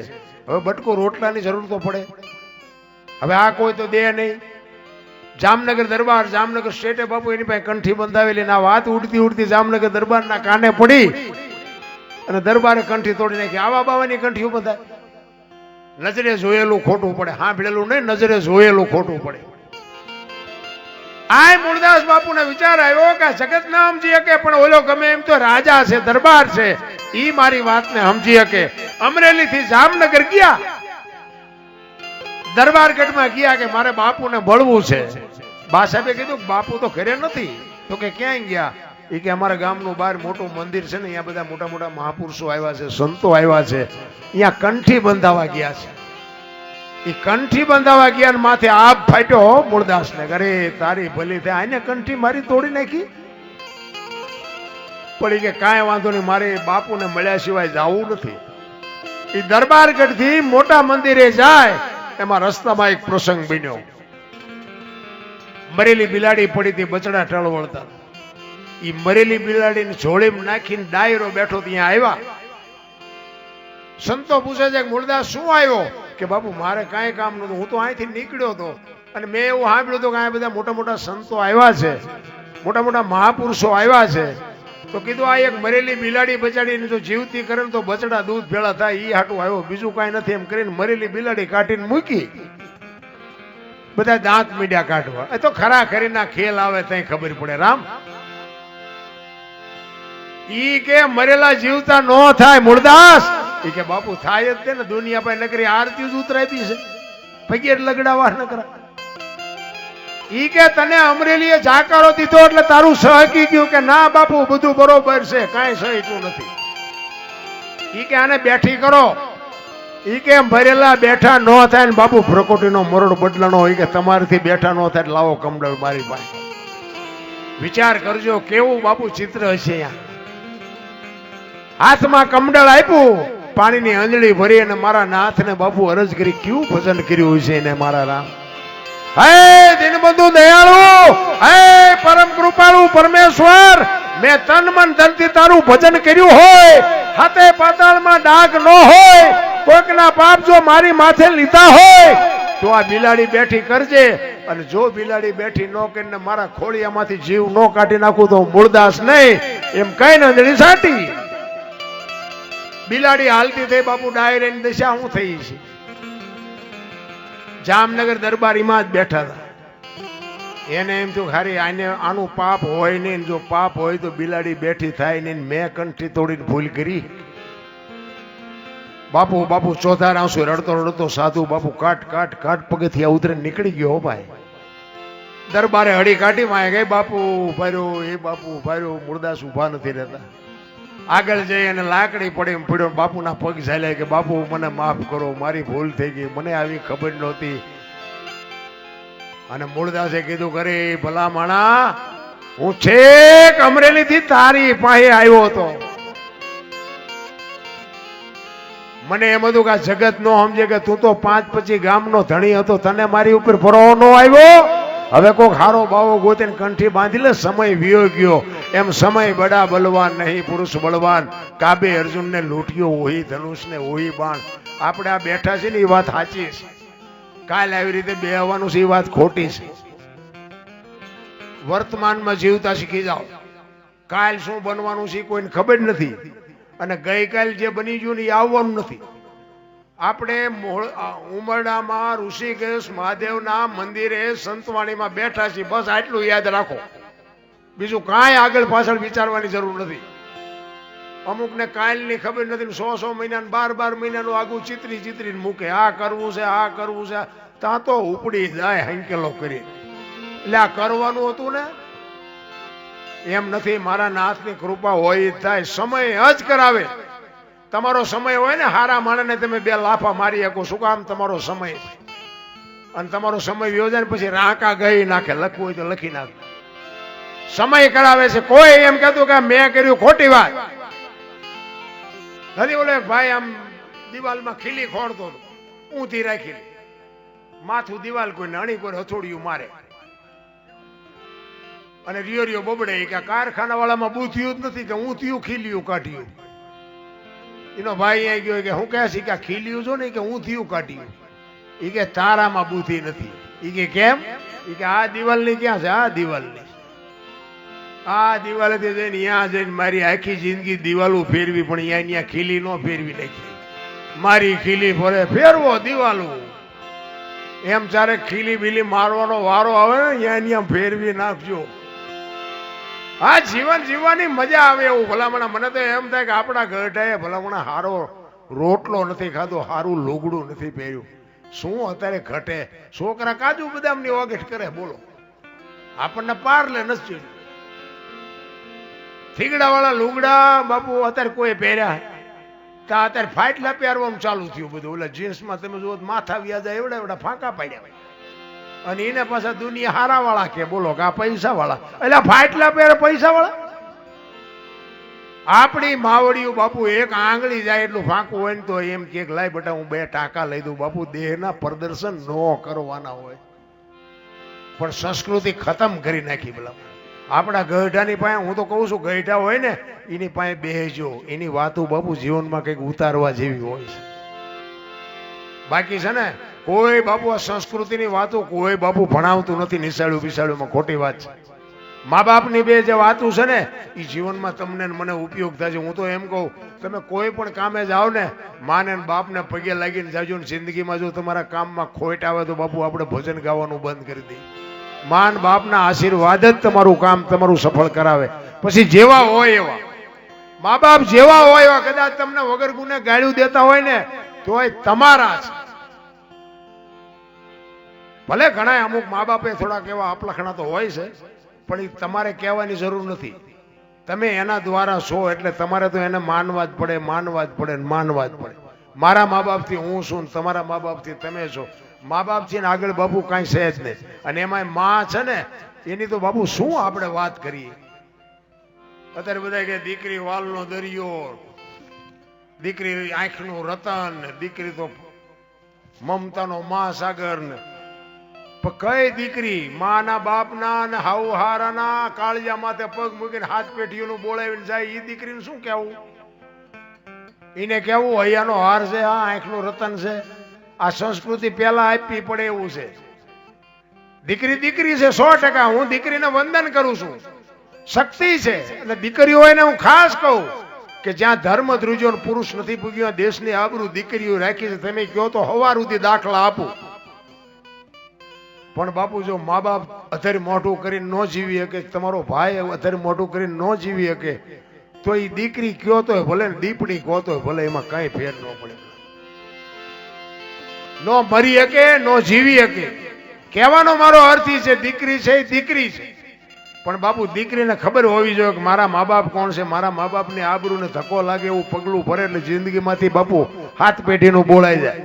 હવે બટકો રોટલાની જરૂર તો પડે. હવે આ કોઈ તો દે નહીં. જામનગર દરબાર, જામનગર સ્ટેટે બાપુ એની પાસે કંઠી બંધાવેલી, ના વાત ઉડતી ઉડતી જામનગર દરબારના કાને પડી અને દરબારે કંઠી તોડી નાખી. આવા બાવાની કંઠીઓ બંધાય? નજરે જોયેલું ખોટું પડે, સાંભળેલું નહીં, નજરે જોયેલું ખોટું પડે. આ મૂળદાસ બાપુને વિચાર આવ્યો કે જગત ના સમજી શકે, પણ ઓલો ગમે એમ તો રાજા છે, દરબાર છે, ઈ મારી વાતને સમજી શકે. અમરેલી થી જામનગર ગયા, દરબારગઢમાં ગયા કે મારે બાપુને મળવું છે. બા સાહેબે કીધું બાપુ તો ઘરે નથી. તો કે ક્યાંય ગયા? એ કે અમારા ગામનું બહાર મોટું મંદિર છે ને, અહીંયા બધા મોટા મોટા મહાપુરુષો આવ્યા છે, સંતો આવ્યા છે, અહીંયા કંઠી બંધાવા ગયા છે. એ કંઠી બંધાવા ગયા ને માથે આપ ફાટ્યો મૂળદાસ ને. અરે તારી ભલી થાય, આને કંઠી મારી તોડી નાખી. પડી કે કાંઈ વાંધો નહીં, મારે બાપુને મળ્યા સિવાય જવું નથી. એ દરબારગઢ થી મોટા મંદિરે જાય, એમાં રસ્તામાં એક પ્રસંગ બન્યો. મરેલી બિલાડી પડી હતી બચડા ટળવળતા. ઈ મરેલી બિલાડીને જોડીમાં નાખીને ડાયરો બેઠો ત્યાં આવ્યા. સંતો પૂછે છે કે મૂળદાસ શું આવ્યો? કે બાપુ મારે કાંઈ કામ નતું, હું તો અહીંથી નીકળ્યો હતો અને મેં એવું સાંભળ્યું હતું કે આ બધા મોટા મોટા સંતો આવ્યા છે, મોટા મોટા મહાપુરુષો આવ્યા છે. તો કીધું આ એક મરેલી બિલાડી બચાડીને જો જીવતી કરે ને તો બચડા દૂધ ભેળા થાય, ઈ હાટું આવ્યો, બીજું કાંઈ નથી. એમ કરીને મરેલી બિલાડી કાઢીને મૂકી. બધા દાંત મીડિયા કાઢવા. એ તો ખરા ખરીના ખેલ આવે ત્યાં ખબર પડે. રામ ઈ કે મરેલા જીવતા નો થાય મૂળદાસ. ઈ કે બાપુ થાય જ તે ને, દુનિયા પાસે નકરી આરતી જ ઉતરાવી છે, પગે લગડાવા ન કરા. ઈ કે તને અમરેલીએ જાકારો દીધો એટલે તારું સહકી ગયું કે ના બાપુ બધું બરોબર છે, કાંઈ સહીતું નથી. ઈ કે આને બેઠી કરો. ઈ કે ભરેલા બેઠા ન થાય ને બાપુ પ્રકોટીનો મરડ બદલાનો હોય કે તમારાથી બેઠા ન થાય લાવો કમડળ મારી પાસે. વિચાર કરજો કેવું બાપુ ચિત્ર હશે. અહીંયા હાથમાં કમડળ આપ્યું, પાણીની અંજળી ભરી અને મારા નાથને બાપુ અરજ કરી કેવું ભજન કર્યું છે એને મારા રામ. હે દીનબંધુ દયાળુ, હે પરમ કૃપાળુ પરમેશ્વર, મેં તન મન ધનથી તારું ભજન કર્યું હોય, હાથે પાતાળમાં ડાઘ ન હોય, કોઈકના પાપ જો મારી માથે લીધા હોય તો આ બિલાડી બેઠી કરજે. અને જો બિલાડી બેઠી ન કરીને મારા ખોળિયામાંથી જીવ ન કાઢી નાખું તો મૂળદાસ નહીં એમ કઈ નંદડી સાટી. બિલાડી હાલતી થઈ બાપુ ડાયરેની દશા હું થઈ છે. જામનગર દરબારીમાં જ બેઠા હતા. એને એમ તો ખારી આને આનું પાપ હોય નહીં, જો પાપ હોય તો બિલાડી બેઠી થાય નહીં. મેં કંઠી તોડીને ભૂલ કરી. બાપુ બાપુ ચોથા આંસુ રડતો રડતો સાધુ બાપુ કાટ કાટ કાટ પગથિયા ઉતરે નીકળી ગયો. ભાઈ દરબારે હળી કાઢી માં ગઈ. બાપુ ઉભાર્યો, એ બાપુ ઉભાર્યો. મૂળદાસ ઉભા નથી રહેતા. આગળ જઈ અને લાકડી પડી પડ્યો. બાપુના પગ ઝાલ્યા કે બાપુ મને માફ કરો, મારી ભૂલ થઈ ગઈ, મને આવી ખબર નહોતી. અને મૂળદાસે કીધું કરે ભલા માણા, હું છેક અમરેલી થી તારી પાસે આવ્યો હતો. મને એમ હતું કે આ જગત નો સમજે કે તું તો 5-25 ગામનો ધણી હતો, તને મારી ઉપર ભરોસો ન આવ્યો. હવે કોક હારો બાવો ગોતીને કંઠી બાંધી લે, સમય વિયો ગયો. એમ સમય બડા બલવાન નહીં પુરુષ બળવાન, કાબે અર્જુનને લૂંટ્યો ઓહી ધનુષને ઓહી બાણ. આપણે આ બેઠા છે ને એ વાત સાચી છે, કાલ આવી રીતે બેહવાનું છે એ વાત ખોટી છે. વર્તમાનમાં જીવતા શીખી જાઓ. કાલ શું બનવાનું છે કોઈને ખબર નથી, અને ગઈકાલ જે બની ગયું ને એ આવવાનું નથી. આપણે ઉમરડામાં ઋષિકેશ મહાદેવના મંદિરે સંતવાણીમાં બેઠા છીએ, બસ આટલું યાદ રાખો. બીજું કાંઈ આગળ પાછળ વિચારવાની જરૂર નથી. અમુકને કાલની ખબર નથી, 100 મહિના 12 મહિનાનું આગું ચિતરીને મૂકે, આ કરવું છે, આ કરવું છે, ત્યાં તો ઉપડી જાય હંકેલો કરી. એટલે આ કરવાનું હતું ને એમ નથી. મારા નાથની કૃપા હોય જ થાય, સમય જ કરાવે. તમારો સમય હોય ને, હારા માણસને તમે 2 લાફા મારી શકો. શું કામ? તમારો સમય. અને તમારો સમય યોજાય ને પછી રાંકા ગઈ નાખે, લખવું હોય તો લખી નાખે. સમય કરાવે છે. કોઈ એમ કહેતું કે મેં કર્યું, ખોટી વાત નથી. બોલે ભાઈ આમ દિવાલમાં ખીલી ખોડતો હતો, ઊંધી રાખી, માથું દિવાલ કોઈને અણી કોઈ હથોડિયું મારે અને રિયો બબડે કે કારખાના વાળામાં બૂથિયું જ નથી કે ઊંધિયું ખીલ્યું કાઢ્યું. એનો ભાઈ અહીં ગયો કે હું કહે છે કે ખીલ્યું છો ને કે ઊંધિયું કાઢ્યું. એ કે તારામાં બુદ્ધિ નથી. એ કે કેમ? એ કે આ દિવાલની ક્યાં છે? આ દિવાલની, આ દિવાલેથી જઈને ત્યાં જઈને મારી આખી જિંદગી દિવાલો ફેરવી, પણ અહીંયા ખીલી ન ફેરવી નાખી. મારી ખીલી ફરે ફેરવો દિવાલો. એમ ચારે ખીલી બીલી મારવાનો વારો આવે ને અહીંયા ફેરવી નાખજો. આ જીવન જીવવાની મજા આવે એવું. ભલામણા મને તો એમ થાય કે આપણા ગઢાએ ભલામણા હારો રોટલો નથી ખાધો, હારું લુગડું નથી પહેર્યું. શું અત્યારે ઘટે? છોકરા કાજુ બદામની ઓગેટ કરે, બોલો આપણને પાર લે નથી. થીગડા વાળા લુગડા બાપુ અત્યારે કોઈ પહેર્યા તો અત્યારે ફાટલા પહેરવાનું ચાલુ થયું બધું. ઓલા જીન્સમાં તમે જુઓ માથા વ્યાજા એવડા એવડા ફાંકા પાડ્યા, અને એને પાછા દુનિયા હારા વાળા કે બોલો કે આ પૈસા વાળા. એટલે ફાટલા પહેરે પૈસા વાળા. આપણી માવડીઓ બાપુ એક આંગળી જાય એટલું ફાંકું હોય ને તો એમ કે લાય બેટા હું 2 ટાંકા લઈ દઉં. બાપુ દેહના પ્રદર્શન ન કરવાના હોય, પણ સંસ્કૃતિ ખતમ કરી નાખી. બોલા આપણા ગઢાની પાસે, હું તો કહું છું ગઢા હોય ને એની પાસે બેસજો, એની વાતો બાપુ જીવનમાં કંઈક ઉતારવા જેવી હોય છે. બાકી છે ને કોઈ બાપુ આ સંસ્કૃતિની વાતો કોઈ બાપુ ભણાવતું નથી. નિશાળું બિશાળુંમાં ખોટી વાત છે. મા બાપની 2 જે વાતો છે ને એ જીવનમાં તમને મને ઉપયોગ થાય છે. હું તો એમ કહું, તમે કોઈ પણ કામે જાઓ ને માને બાપને પગે લાગીને જાજો ને જિંદગીમાં જો તમારા કામમાં ખોટ આવે તો બાપુ આપણે ભજન ગાવાનું બંધ કરી દઈએ. માન બાપના આશીર્વાદ જ તમારું કામ તમારું સફળ કરાવે. પછી જેવા હોય એવા મા બાપ, જેવા હોય એવા કદાચ તમને વગર ગુને ગાળ્યું દેતા હોય ને તોય તમારા છે. ભલે ઘણા અમુક મા બાપે થોડાક એવા અપલખણા તો હોય છે, પણ એ તમારે કહેવાની જરૂર નથી. તમે એના દ્વારા છો એટલે તમારે તો એને માનવા જ પડે, માનવા જ પડે, માનવા જ પડે. મારા મા બાપથી હું છું ને તમારા મા બાપથી તમે છો. મા બાપ છે ને આગળ બાપુ કાંઈ છે જ નહીં. અને એમાં માં છે ને એની તો બાપુ શું આપણે વાત કરીએ. અત્યારે બધા કે દીકરી વાલનો દરિયો, દીકરી આંખનું રતન, દીકરી તો મમતાનો મહાસાગર ને. કઈ દીકરી માના બાપના ને હાઉ હારાના કાળિયા માથે પગ મૂકીને હાથ પેઢીઓનું બોલાવીને જાય, એ દીકરીને શું કહેવું? એને કેવું હૈયાનો હાર છે, આ આંખનું રતન છે. આ સંસ્કૃતિ પેલા આપવી પડે એવું છે. દીકરી દીકરી છે 100%. હું દીકરીને વંદન કરું છું, શક્તિ છે. અને દીકરીઓ એને હું ખાસ કહું કે જ્યાં ધર્મ ધ્રુજો પુરુષ નથી પૂગ્યો, દેશની આબરૂ દીકરીઓ રાખી છે. તમે કહો તો હવાર સુધી દાખલા આપું, પણ બાપુ જો મા બાપ અત્યારે મોઢું કરીને ન જીવી શકે, તમારો ભાઈ અત્યારે મોઢું કરીને ન જીવી શકે, તો એ દીકરી કયો તો ભલે ને દીપડી કહો તો ભલે, એમાં કઈ ફેર ન પડે. ન મરી શકે, ન જીવી શકે. કહેવાનો મારો અર્થ છે દીકરી છે એ દીકરી છે, પણ બાપુ દીકરીને ખબર હોવી જોઈએ કે મારા મા બાપ કોણ છે. મારા મા બાપની આબરૂને ધક્કો લાગે એવું પગલું ભરે એટલે જિંદગીમાંથી બાપુ હાથ પેઢીનું બોલાઈ જાય.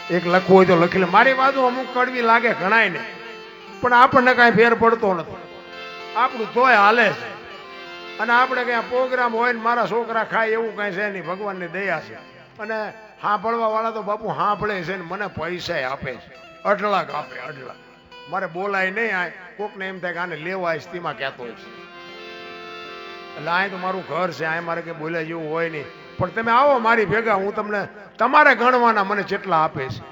એક લખવું હોય તો લખી લે. મારી વાતો અમુક કડવી લાગે ઘણાય ને, પણ આપણને કાંઈ ફેર પડતો નથી. આપણું તોય હાલે છે. અને આપણે ક્યાં પ્રોગ્રામ હોય ને મારા છોકરા ખાય એવું કાંઈ છે નહીં, ભગવાનની દયા છે. અને સાંભળવા વાળા તો બાપુ સાંભળે છે ને મને પૈસા આપે છે, અઢળક આપે, અઢળક. મારે બોલાય નહીં. આ કોકને એમ થાય કે આને લેવા આવીશ તેમાં કહેતો હોય છે. એટલે અહીં તો મારું ઘર છે, અહીં મારે કંઈ બોલ્યા જેવું હોય નહીં. પણ તમે આવો મારી ભેગા, હું તમને તમારે ગણવાના મને જેટલા આપે છે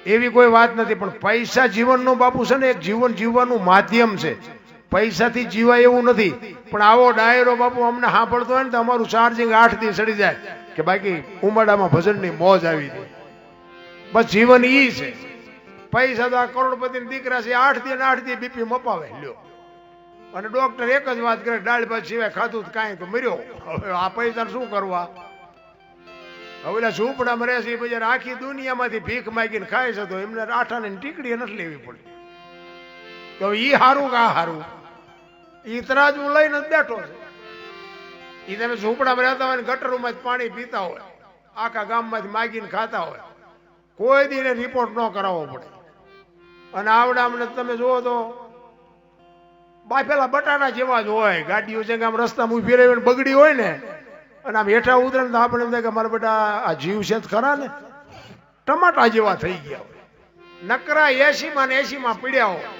એવી કોઈ વાત નથી. પણ પૈસા જીવનનો બાપુ છે ને એક જીવન જીવવાનું માધ્યમ છે. પૈસાથી જીવાય એવું નથી. પણ આવો ડાયરો બાપુ અમને સાંભળતો હોય ને તો અમારું ચાર્જિંગ 8 દી ચડી જાય કે બાકી ઉમરડામાં ભજનની મોજ આવી ગઈ. બસ જીવન ઈ છે. પૈસા તો આ કરોડપતિના દીકરા છે, 8 દી 8 દી બીપી મપાવે લ્યો. અને ડોક્ટર એક જ વાત કરે, દાળ ભાત સિવાય ખાધું તો કાંઈ તો મર્યો. હવે આ પૈસા શું કરવા? હવે ઝૂંપડામાં રહે છે એ બજાર આખી દુનિયામાંથી ભીખ માગીને ખાય છે, તો એમને આઠાને ટીકડી નથી લેવી પડે. તો ઈ હારું કે આ હારું? ઈ તરાજ હું લઈને જ બેઠો છે. ઈ તમે ઝૂંપડામાં રહેતા હોય ને ગટરોમાં જ પાણી પીતા હોય, આખા ગામમાંથી માગીને ખાતા હોય, કોઈ દીને રિપોર્ટ ન કરાવવો પડે. અને આવડામને તમે જુઓ તો બાફેલા બટાટા જેવા જ હોય. ગાડીઓ છે કે આમ રસ્તામાં ઉભી રહી બગડી હોય ને, અને આમ હેઠા ઉતરે ને તો આપણે એમ થાય કે મારા બેટા આ જીવ છે જ ખરા ને, ટમાટા જેવા થઈ ગયા હોય. નકરા 80માં ને 80માં પીડ્યા હોય.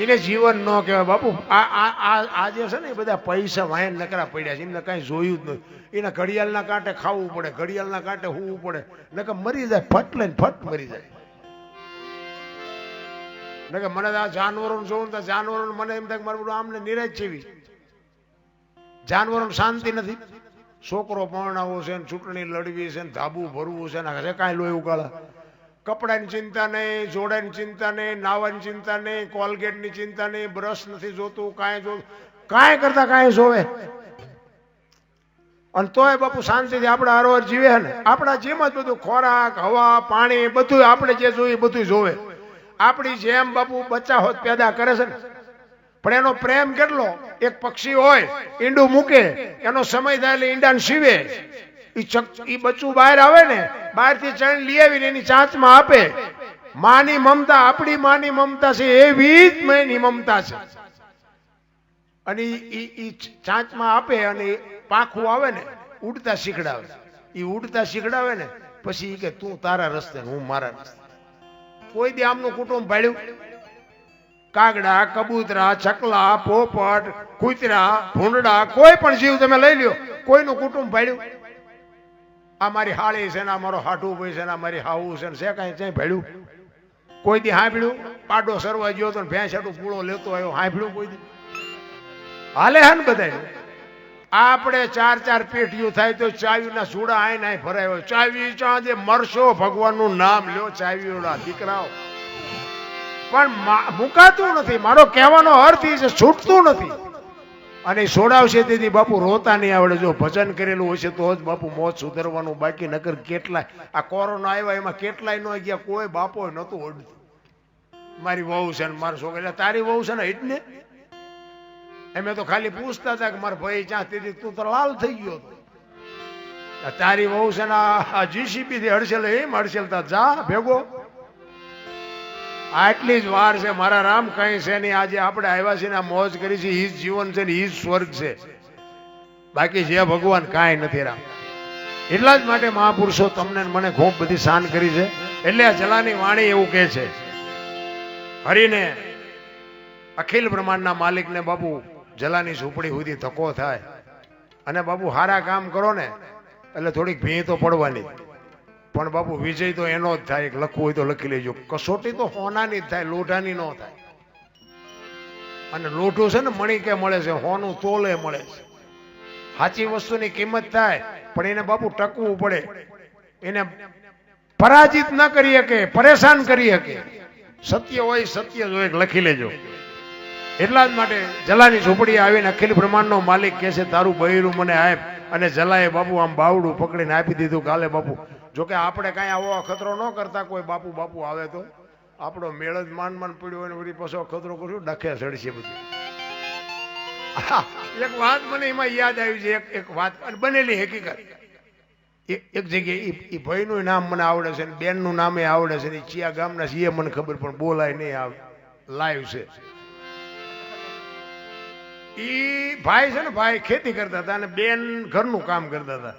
એને જીવન ન કહેવાય બાપુ. આ જે છે ને એ બધા પૈસા વાયન નકરા પડ્યા છે, એમને કાંઈ જોયું જ નથી. એને ઘડિયાળના કાંઠે ખાવું પડે, ઘડિયાળના કાંઠે હોવું પડે, નકર મરી જાય, ફટ લઈને ફટ મરી જાય. નકર મને આ જાનવરોને જોઉં તો જાનવરોને મને એમ થાય કે મારું બધું આમને નિરાશ જેવી. જાનવરોને શાંતિ નથી. છોકરો પરણાવો છે ને, ચૂંટણી લડવી છે ને, ધાબુ ભરવું છે ને, કાંઈ લોહી ઉકાળા. કપડાની ચિંતા નહીં, જોડાની ચિંતા નહીં, નાવાની ચિંતા નહીં, કોલગેટની ચિંતા નહીં, બ્રશ નથી જોતું, કાંઈ જોતું, કાંઈ કરતા કાંઈ જોવે. અને તોય બાપુ શાંતિથી આપણા હરોહર જીવે છે ને. આપણા જેમ જ બધું ખોરાક, હવા, પાણી બધું આપણે જે જોઈએ બધું જોવે. આપણી જેમ બાપુ બચ્ચા હોત પેદા કરે છે ને, પણ એનો પ્રેમ કેટલો. એક પક્ષી હોય, ઈંડું મૂકે, એનો સમય થાય એટલે ઈંડાને સીવે. ઈ બચ્ચું બહાર આવે ને, બહારથી ચણ લઈ આવીને એની ચાંચમાં આપે. માની મમતા, આપણી માની મમતા છે એવી જ મેની મમતા છે. અને ઈ ચાંચમાં આપે અને પાંખું આવે ને ઉડતા શીખડાવે. ઈ ઉડતા શીખડાવે ને પછી ઈ કે તું તારા રસ્તે હું મારા રસ્તે. કોઈ દી આમનું કુટુંબ ભાડ્યું? કાગડા, કબૂતરા, ચકલા, પોપટ, કૂતરા, ભૂંડડા, કોઈ પણ જીવ તમે લઈ લ્યો, કોઈનું કુટુંબ ભાડ્યું? આ મારી હાળી છે ને, આ મારો હાટું ભાઈ છે ને, આ મારી હાવું છે ને, છે કાંઈ ક્યાંય ભાડ્યું? કોઈ દી હાંભળ્યું? પાડો સરવા ગયો તો ભેંસ હાટું પૂળો લેતો આવ્યો, હાંભળ્યું કોઈ દી? હાલે હા ને બધા. આપણે 4 પેટીઓ થાય તો ચાવીના ચૂડા આઈને ભરાયો. ચાવી ચાંદે મરશો, ભગવાનનું નામ લ્યો ચાવીઓના દીકરાઓ. પણ મુકાતું નથી. મારો કહેવાનો અર્થ એ છે, છૂટતું નથી. અને છોડાવશે તેથી બાપુ રોતા નહીં આવડે. જો ભજન કરેલું હશે તો જ બાપુ મોત સુધરવાનું. બાકી નકર કેટલાય આ કોરોના આવ્યા એમાં કેટલાય ન ગયા, કોઈ બાપો નતું ઓડતું. મારી વહુ છે ને મારો છોકરો, તારી વહુ છે ને એટલે અમે તો ખાલી પૂછતા હતા કે મારા ભાઈ ક્યાં તેથી તું તો લાલ થઈ ગયો હતો. તારી વહુ છે ને આ જીસીબી થી હડસેલ, એમ હડસેલતા જા ભેગો. આટલી જ વાર છે મારા રામ, કઈ છે નહીં. આજે આપણે આવ્યા છીએ ને આ મોજ કરી છે, ઈ જ જીવન છે ને ઈ જ સ્વર્ગ છે. બાકી જે ભગવાન કાંઈ નથી રામ. એટલા જ માટે મહાપુરુષો તમને મને ખૂબ બધી શાન કરી છે. એટલે આ જલાની વાણી એવું કહે છે, હરિને અખિલ બ્રહ્માંડના માલિકને બાપુ જલાની ઝૂંપડી સુધી ધક્કો થાય. અને બાપુ હારા કામ કરો ને એટલે થોડીક ભી તો પડવાની, પણ બાપુ વિજય તો એનો જ થાય. લખવું હોય તો લખી લેજો. કસોટી તો હોનાની જ થાય, લોઢાની ન થાય. અને લોઢું છે ને મણિકે મળે છે, હોનું તોલે મળે છે. સાચી વસ્તુની કિંમત થાય, પણ એને બાપુ ટકવું પડે. એને પરાજિત ન કરી શકે, પરેશાન કરી શકે. સત્ય હોય સત્ય જ હોય, લખી લેજો. એટલા જ માટે જલાની ઝૂંપડી આવીને અખિલ બ્રહ્માંડનો માલિક કહે છે, તારું બૈરું મને આપ. અને જલાએ બાપુ આમ બાવડું પકડીને આપી દીધું. કાલે બાપુ જોકે આપણે કાંઈ આવો અખતરો ન કરતા, કોઈ બાપુ બાપુ આવે તો આપણો મેળ જ માન પડ્યો હોય ને વળી પાછો અખતરો કર્યો, ડખે ચડશે બધું. એક વાત મને એમાં યાદ આવી છે, એક વાત બનેલી હકીકત. એક જગ્યાએ એ ભાઈનું નામ મને આવડે છે ને બેનનું નામે આવડે છે. ચિયા ગામના છે એ મને ખબર, પણ બોલાય નહીં, આવે લાઈવ છે. ઈ ભાઈ છે ને, ભાઈ ખેતી કરતા હતા અને બેન ઘરનું કામ કરતા હતા.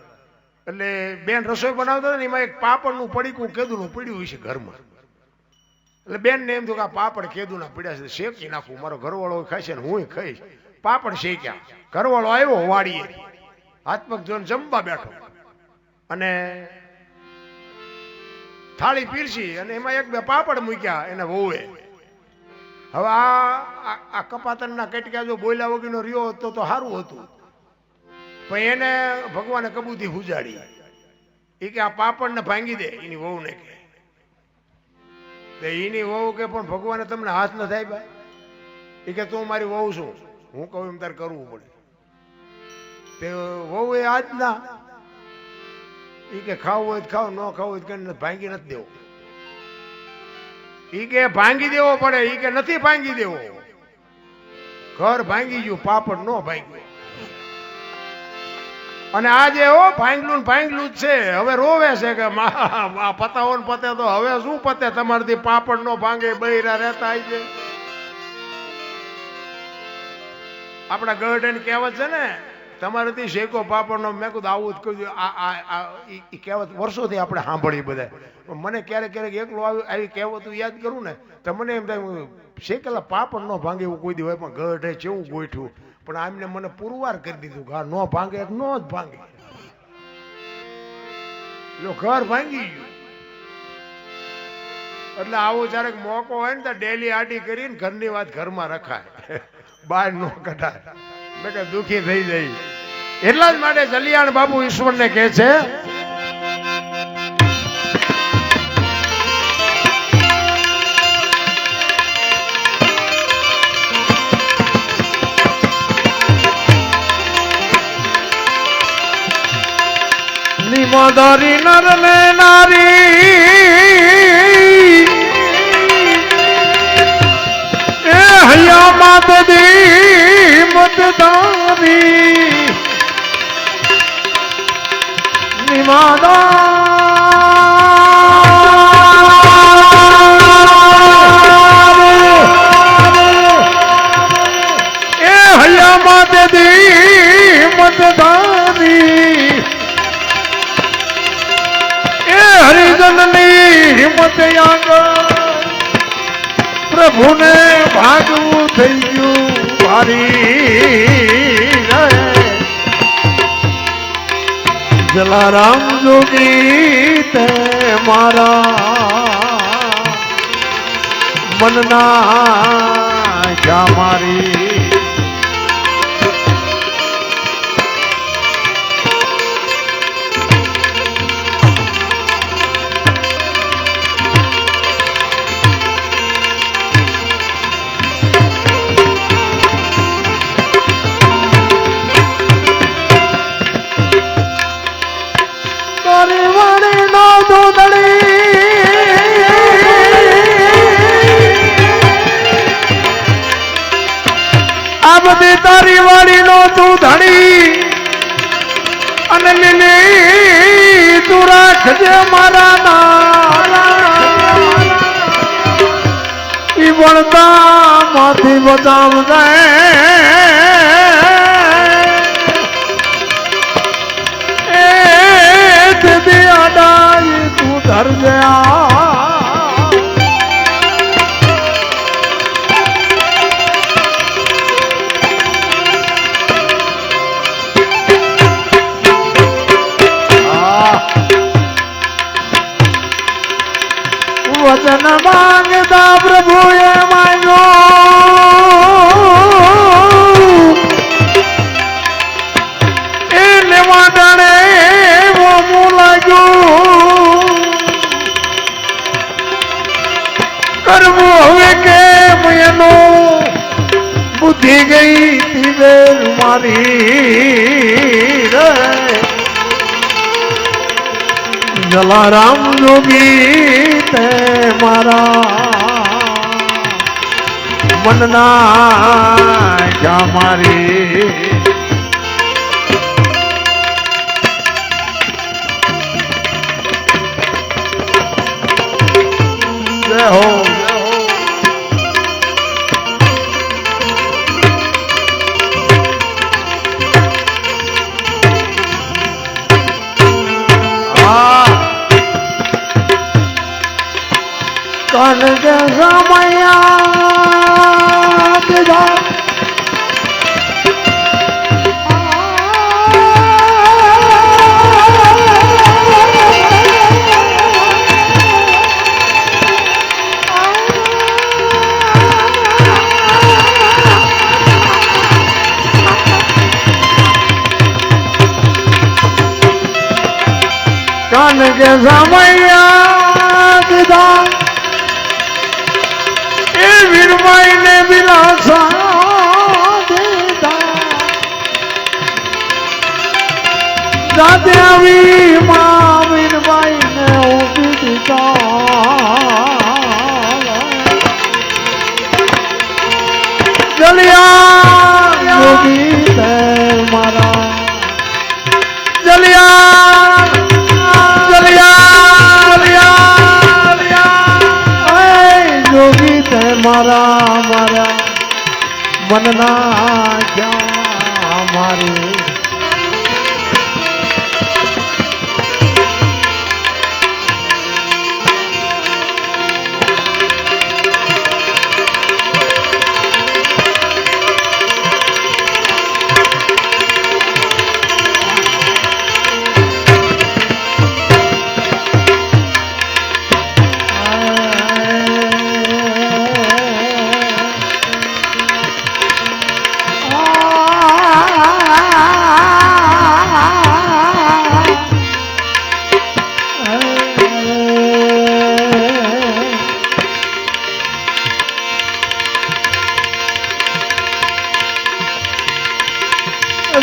એટલે બેન રસોઈ બનાવતા હતા ને, એમાં એક પાપડનું પડીકું કેદુનું પડ્યું હોય છે ઘરમાં. એટલે બેન ને એમ થયું કે આ પાપડ કેદુના પડ્યા છે, શેકી નાખું, મારો ઘરવાળો ખાશે ને હું ખાઈશ. પાપડ શેક્યા. ઘરવાળો આવ્યો વાડીએ, હાથ પગ જોઈને જમવા બેઠો અને થાળી પીરસી અને એમાં એક બે પાપડ મૂક્યા એને વહુએ. હવે આ કપાતનના કટકા જો બોલ્યા વગરનો રહ્યો તો સારું હતું, પણ એને ભગવાને કબૂતી હુજાડી. એ કે આ પાપડને ભાંગી દે, એની વહુને કે. એની વહુ કે પણ ભગવાને તમને હાથ ન થાય ભાઈ. એ કે તું મારી વહુ છું, હું કહું એમ તારે કરવું પડે. તે વહુ એ આજ ના એ કે ખાવું હોય તો ખાવ, ન ખાવું હોય તો કઈ ભાંગી નથી દેવો. ઈ કે ભાંગી દેવો પડે, ઈ કે નથી ભાંગી દેવો. ઘર ભાંગી ગયું, પાપડ નો ભાંગ્યું. અને આજે ભાંગલું ભાંગલું જ છે. હવે રોવે છે કે પતાવો ને પતે તો હવે શું પતે, તમારાથી પાપડ નો ભાંગે, બૈરા રહેતા છે. આપણા ગઢ કહેવત છે ને, તમારાથી શેકો પાપડ નો. મેં કીધું આવું જ કહ્યું. આ કહેવત વર્ષોથી આપણે સાંભળી બધા. મને ક્યારેક ક્યારેક એકલો આવી કહેવત યાદ કરું ને તો મને એમ થાય શેકેલા પાપડ નો ભાંગે એવું કોઈ દી હોય. પણ ગઢે કેવું ગોઠ્યું, પણ આમને મને પુરવાર કરી દીધું કે નો ભાંગે, નો જ ભાંગે. જો ઘર ભાંગી ગયું એટલે આવો જ્યારે મોકો હોય ને તો ડેલી આડી કરીને ઘરની વાત ઘરમાં રખાય, બહાર નો કઢાય. મેં કે દુખી થઈ જાય. એટલા જ માટે જલિયાણ બાબુ ઈશ્વરને કહે છે, નિમદારી નર ને નારી એ હૈયા માત દી મતદારી નિમાદાર એ હૈયા માત દી મતદારી હરિજનની હિંમત આગળ પ્રભુને ભાગવું થઈ ગયું ભારી. જલારામ જોગી તે મારા મનના જા મારી. આ બધી તારી વાળી નો તું ધણી અને લીલી તું રાખજે મારા નારા. ઈ વણતા માંથી બતાવજે એ તે આડાઈ તું ધરજે. વચન માંગતા પ્રભુએ માંગ્યો એને વાદણે મોમું લાગ્યું. કરવું હવે કેમ એનું બુદ્ધિ ગઈ તીવેર મારી રે. જલારામ જોગી તે મારા મનના જા મારી. જય હો કન કે સમયા દીધા કન કે સમયા દીધા વીરભાઈ ને બિલાસા જાતે આવી માં વીરબાઈ ને ઉભી દીધા જલિયા જોગી તે મારા જલિયા જોગી તે મારા મારા મનના ક્યાં મારી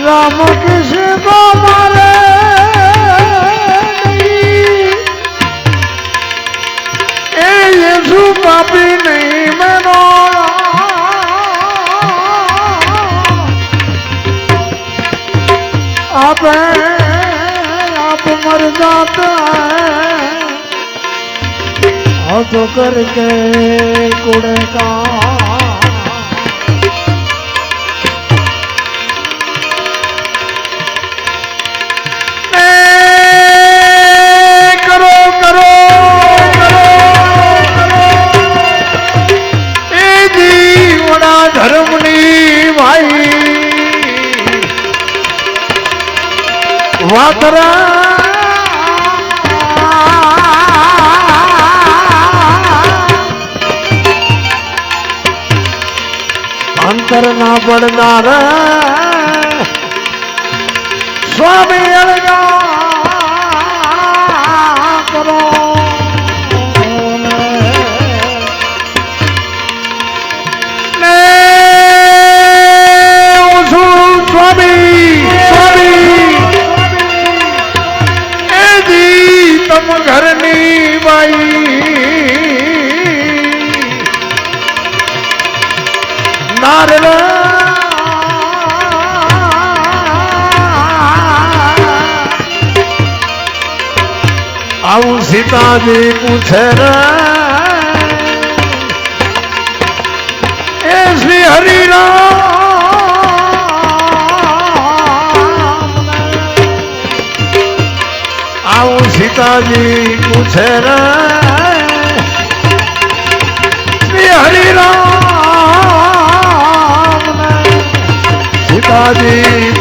राम कृष्ण को मारे ए यीशु पापी नहीं मनो आप मर जाता है तो करके कूड़े का अंतर ना पड़नार स्वामी अलगा करो स्वामी तम घर नी बाई नारद आऊ सीता जी पूछे ए श्री हरि राम आऊ सीता जी पूछे श्री हरि राम सीता जी